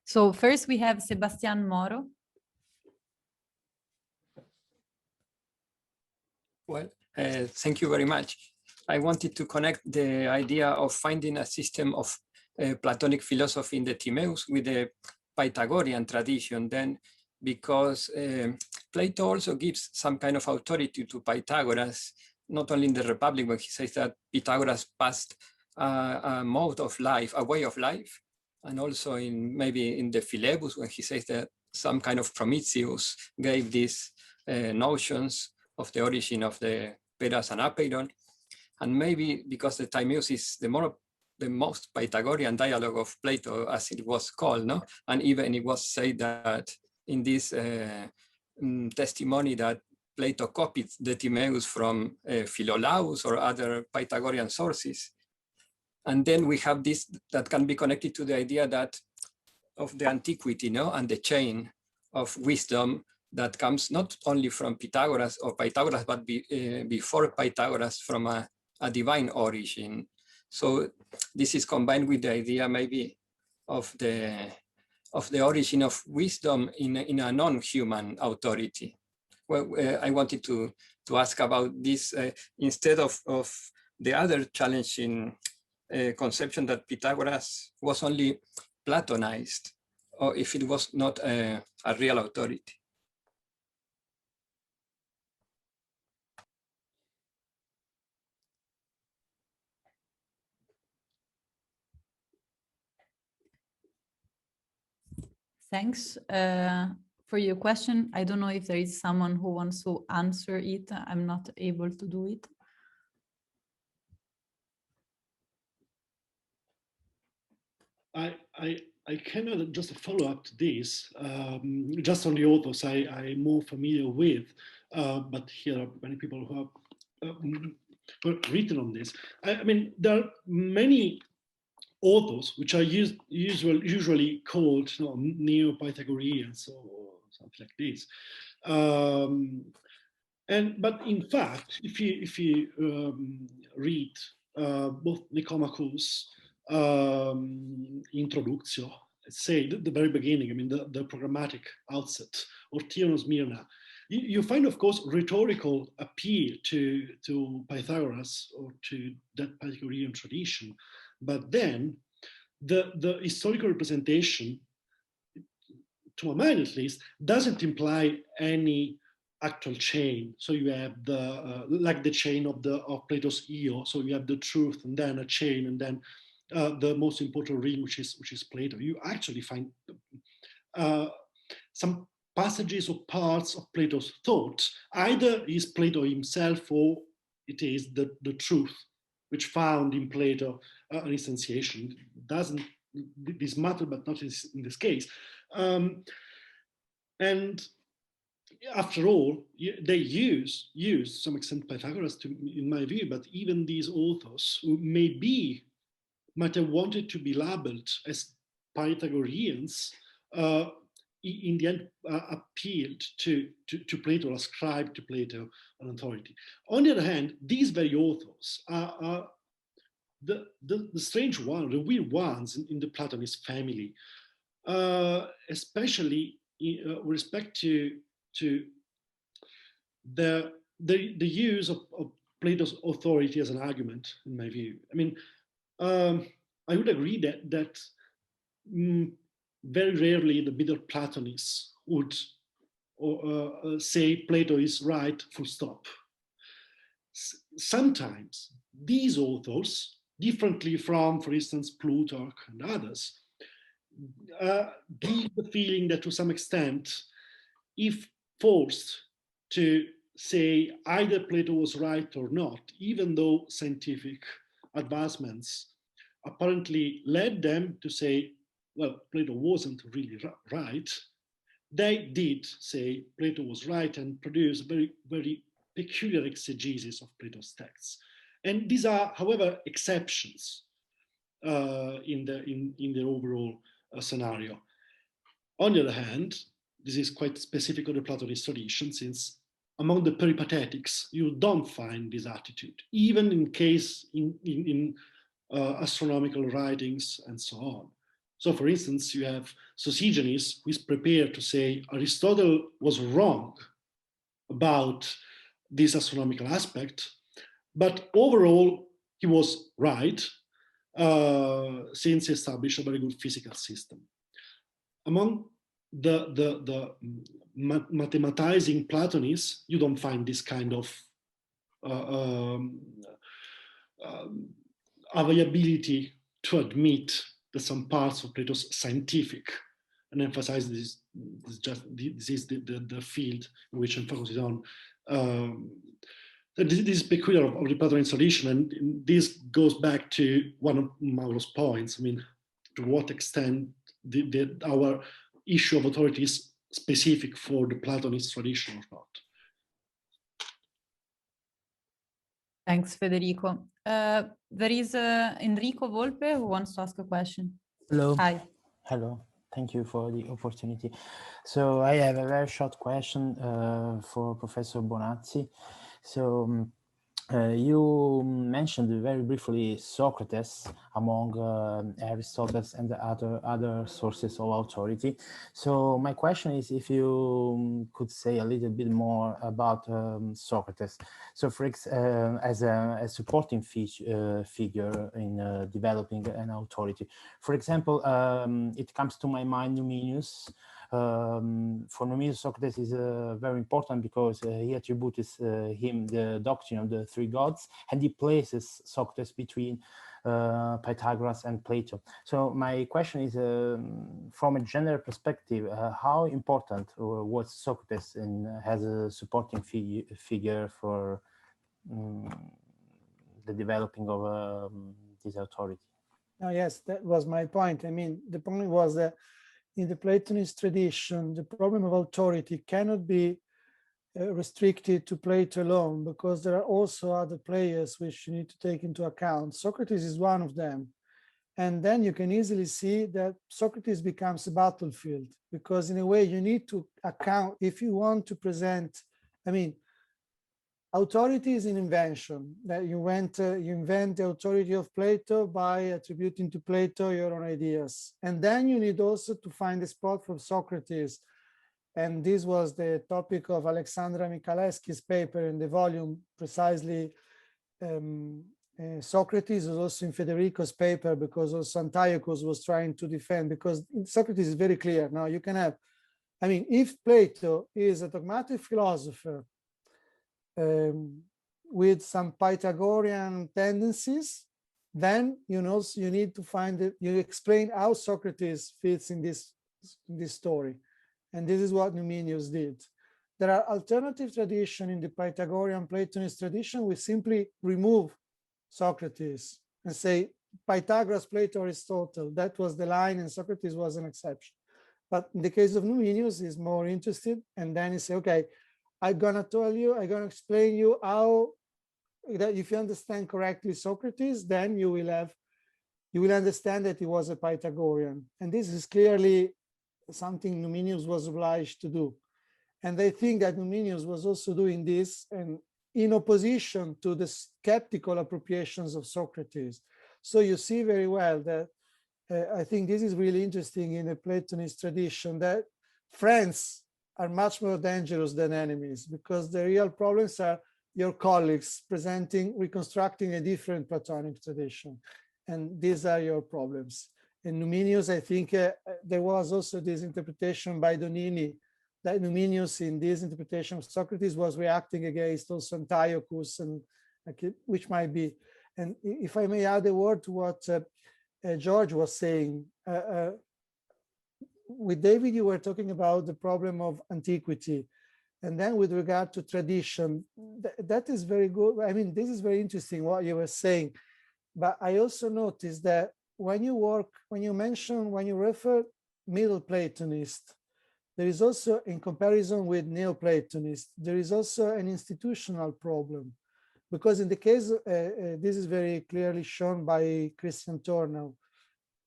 So first we have Sebastian Mauro. Well, thank you very much. I wanted to connect the idea of finding a system of Platonic philosophy in the Timaeus with the Pythagorean tradition, then, because Plato also gives some kind of authority to Pythagoras, not only in the Republic, when he says that Pythagoras passed a mode of life, a way of life, and also in maybe in the Philebus, when he says that some kind of Prometheus gave these notions of the origin of the Peras and Apeiron. And maybe because the Timaeus is the most Pythagorean dialogue of Plato, as it was called, no? And even it was said that in this testimony that Plato copied the Timaeus from Philolaus or other Pythagorean sources. And then we have this that can be connected to the idea that of the antiquity, no, and the chain of wisdom that comes not only from Pythagoras or Pythagoras, but before Pythagoras, from a divine origin. So this is combined with the idea maybe of the origin of wisdom in a non-human authority. Well, I wanted to ask about this instead of the other challenging conception that Pythagoras was only Platonized, or if it was not a real authority. Thanks for your question. I don't know if there is someone who wants to answer it. I'm not able to do it. I cannot just follow up to this, just on the authors I'm more familiar with, but here are many people who have written on this. I mean, there are many authors which are usually called Neo-Pythagoreans or something like this. But in fact, if you read both Nicomachus, Introductio, let's say the very beginning, I mean the programmatic outset, or Tionos Myrna, you find, of course, rhetorical appeal to Pythagoras or to that Pythagorean tradition. But then the historical representation, to my mind at least, doesn't imply any actual chain. So you have like the chain of Plato's Io. So you have the truth and then a chain and then the most important ring, which is Plato. You actually find some passages or parts of Plato's thought. Either is Plato himself or it is the truth, which found in Plato an instantiation. Doesn't this matter, but not in this case. And after all, they use to some extent Pythagoras, in my view, but even these authors who might have wanted to be labeled as Pythagoreans, in the end appealed to Plato, ascribed to Plato an authority. On the other hand, these very authors are the strange ones, the weird ones in the Platonist family, especially with respect to the use of Plato's authority as an argument, in my view. I mean, I would agree that very rarely the middle Platonists would say Plato is right, full stop. Sometimes these authors, differently from, for instance, Plutarch and others, give the feeling that to some extent, if forced to say either Plato was right or not, even though scientific advancements apparently led them to say, well, Plato wasn't really right, they did say Plato was right and produce very, very peculiar exegesis of Plato's texts. And these are, however, exceptions in the overall scenario. On the other hand, this is quite specific of the Platonist tradition, since among the peripatetics, you don't find this attitude, even in case in astronomical writings and so on. So for instance, you have Sosigenes, who is prepared to say Aristotle was wrong about this astronomical aspect, but overall he was right, since he established a very good physical system. Among the mathematizing Platonists, you don't find this kind of availability to admit some parts of Plato's scientific, and emphasize this is the field in which I'm focusing on. This is peculiar of the Platonist tradition, and this goes back to one of Mauro's points. I mean, to what extent our issue of authority is specific for the Platonist tradition or not. Thanks, Federico. There is Enrico Volpe who wants to ask a question. Hello. Hi. Hello. Thank you for the opportunity. So I have a very short question for Professor Bonazzi. So you mentioned very briefly Socrates among Aristotle and the other sources of authority. So my question is if you could say a little bit more about Socrates. So for as a supporting figure in developing an authority. For example, it comes to my mind Numenius. For Numenius, Socrates is very important because he attributes him the doctrine of the three gods, and he places Socrates between Pythagoras and Plato. So my question is, from a general perspective, how important was Socrates as a supporting figure for the developing of this authority? Oh, yes, that was my point. I mean, the point was that in the Platonist tradition, the problem of authority cannot be restricted to Plato alone, because there are also other players which you need to take into account. Socrates is one of them. And then you can easily see that Socrates becomes a battlefield, because in a way you need to account, if you want to present, I mean, authority is an invention that you invent the authority of Plato by attributing to Plato your own ideas. And then you need also to find a spot for Socrates. And this was the topic of Alexandra Michalewski's paper in the volume, precisely. Socrates was also in Federico's paper, because also Antiochus was trying to defend, because Socrates is very clear. Now you can have, I mean, if Plato is a dogmatic philosopher with some Pythagorean tendencies, then you need to find it, you explain how Socrates fits in this story. And this is what Numenius did. There are alternative traditions in the Pythagorean Platonist tradition. We simply remove Socrates and say Pythagoras, Plato, Aristotle. That was the line, and Socrates was an exception. But in the case of Numenius, he's more interested, and then he say, okay, I'm gonna explain you how that if you understand correctly Socrates, then you will understand that he was a Pythagorean. And this is clearly something Numenius was obliged to do. And I think that Numenius was also doing this and in opposition to the skeptical appropriations of Socrates. So you see very well that I think this is really interesting in the Platonist tradition, that friends are much more dangerous than enemies, because the real problems are your colleagues reconstructing a different Platonic tradition. And these are your problems. In Numenius, I think there was also this interpretation by Donini, that Numenius in this interpretation of Socrates was reacting against also Antiochus, and which might be. And if I may add a word to what George was saying, with David, you were talking about the problem of antiquity. And then with regard to tradition, that is very good. I mean, this is very interesting what you were saying. But I also noticed that when you refer Middle Platonist, there is also, in comparison with Neoplatonist, there is also an institutional problem. Because in the case, this is very clearly shown by Christian Tornau,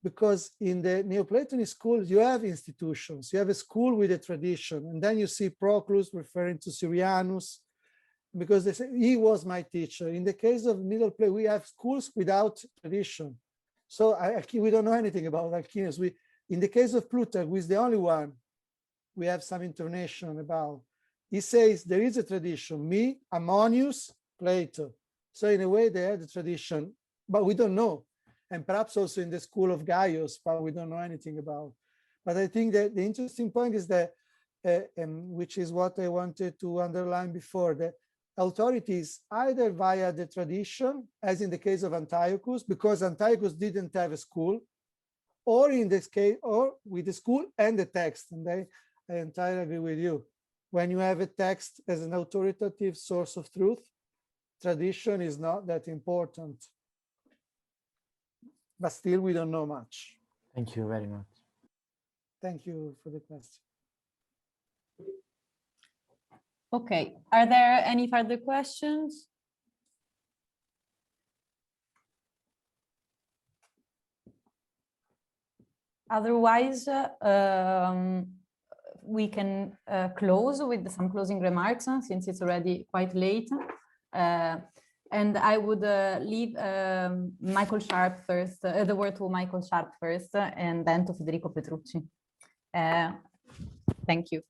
because in the Neoplatonist school, you have institutions, you have a school with a tradition, and then you see Proclus referring to Syrianus, because they say, he was my teacher. In the case of Middle Plato, we have schools without tradition. So we don't know anything about Alcinous. In the case of Plutarch, who is the only one we have some information about, he says there is a tradition, me, Ammonius, Plato. So in a way they had the tradition, but we don't know. And perhaps also in the school of Gaius, but we don't know anything about. But I think that the interesting point is that, which is what I wanted to underline before, that authority is either via the tradition, as in the case of Antiochus, because Antiochus didn't have a school. or in this case, or with the school and the text. And I entirely agree with you. When you have a text as an authoritative source of truth, tradition is not that important. But still, we don't know much. Thank you very much. Thank you for the question. Okay, are there any further questions? Otherwise, we can close with some closing remarks since it's already quite late. And I would leave Michael Sharp first, the word to Michael Sharp first, and then to Federico Petrucci. Thank you.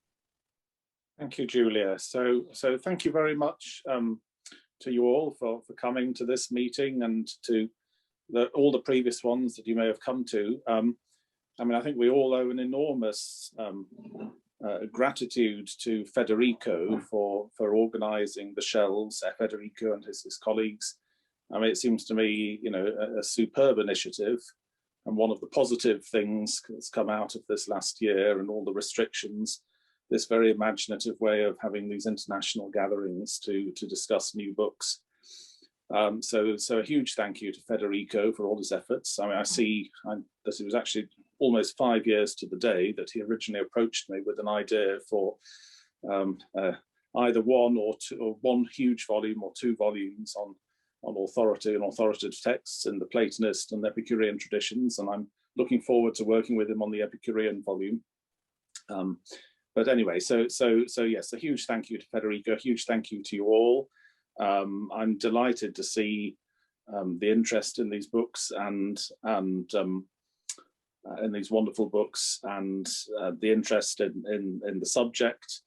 Thank you, Julia. So thank you very much to you all for coming to this meeting and to all the previous ones that you may have come to. I mean, I think we all owe an enormous gratitude to Federico for organizing the shelves, Federico and his colleagues. I mean, it seems to me, you know, a superb initiative, and one of the positive things that's come out of this last year and all the restrictions, this very imaginative way of having these international gatherings to discuss new books. So a huge thank you to Federico for all his efforts. I mean, I see that it was actually almost 5 years to the day that he originally approached me with an idea for either one or two, or one huge volume or 2 volumes on authority and authoritative texts in the Platonist and Epicurean traditions, and I'm looking forward to working with him on the Epicurean volume. But anyway, so yes, a huge thank you to Federico, a huge thank you to you all. I'm delighted to see the interest in these books and in these wonderful books, and the interest in the subject.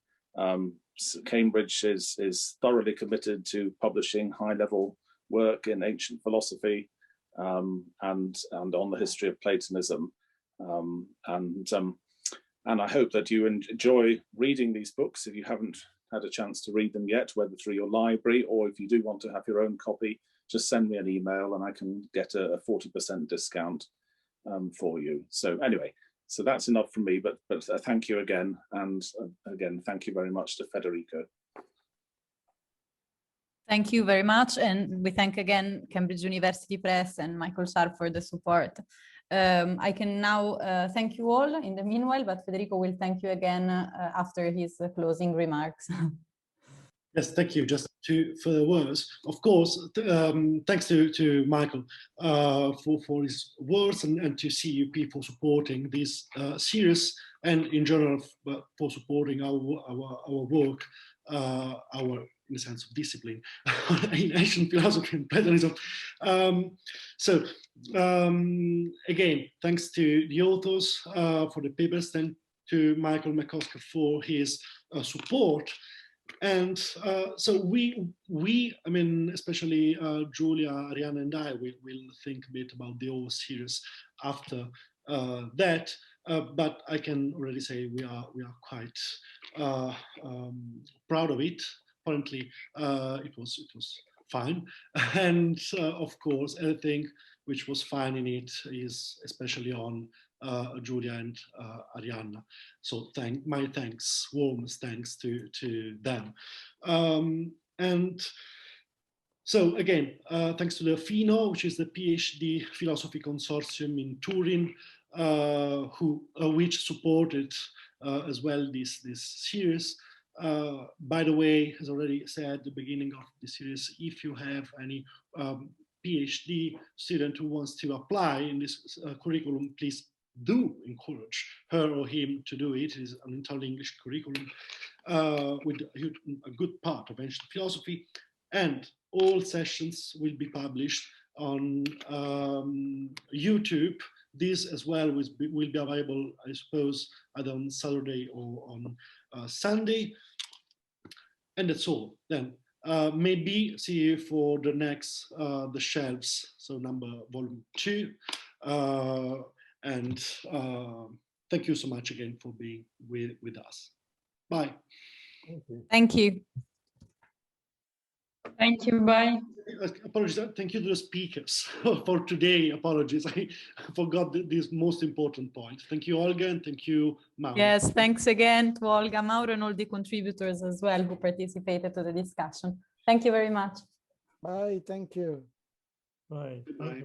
Cambridge is thoroughly committed to publishing high-level work in ancient philosophy and on the history of Platonism. And I hope that you enjoy reading these books if you haven't had a chance to read them yet, whether through your library or if you do want to have your own copy, just send me an email and I can get a 40% discount for you. So anyway, so that's enough from me, but thank you again. And again, thank you very much to Federico. Thank you very much. And we thank again Cambridge University Press and Michael Sharp for the support. I can now thank you all in the meanwhile, but Federico will thank you again after his closing remarks. Yes, thank you. Just for the words, of course, thanks to Michael for his words and to CUP for supporting this series, and in general for supporting our work, in the sense of discipline in ancient philosophy and Platonism. Again, thanks to the authors for the papers, and to Michael McOsker for his support. And so we, I mean, especially Julia, Arianna, and I will think a bit about the whole series after that. But I can already say we are quite proud of it. Apparently, it was fine, and of course, everything which was fine in it is especially on Julia and Arianna. So my thanks, warmest thanks to them. And so again, thanks to the FINO, which is the PhD Philosophy Consortium in Turin, which supported as well this series. By the way, as already said at the beginning of the series, if you have any PhD student who wants to apply in this curriculum, please do encourage her or him to do it. It is an entirely English curriculum with a good part of ancient philosophy, and all sessions will be published on YouTube. This as well will be available, I suppose, either on Saturday or on Sunday. And that's all. Then maybe see you for the next the shelves, so volume 2. And thank you so much again for being with us. Bye. Thank you. Thank you. Bye. apologies. Thank you to the speakers for today. Apologies, I forgot this most important point. Thank you, Olga, and thank you, Mauro. Yes, thanks again to Olga, Mauro, and all the contributors as well who participated to the discussion. Thank you very much. Bye, thank you. Bye. Goodbye.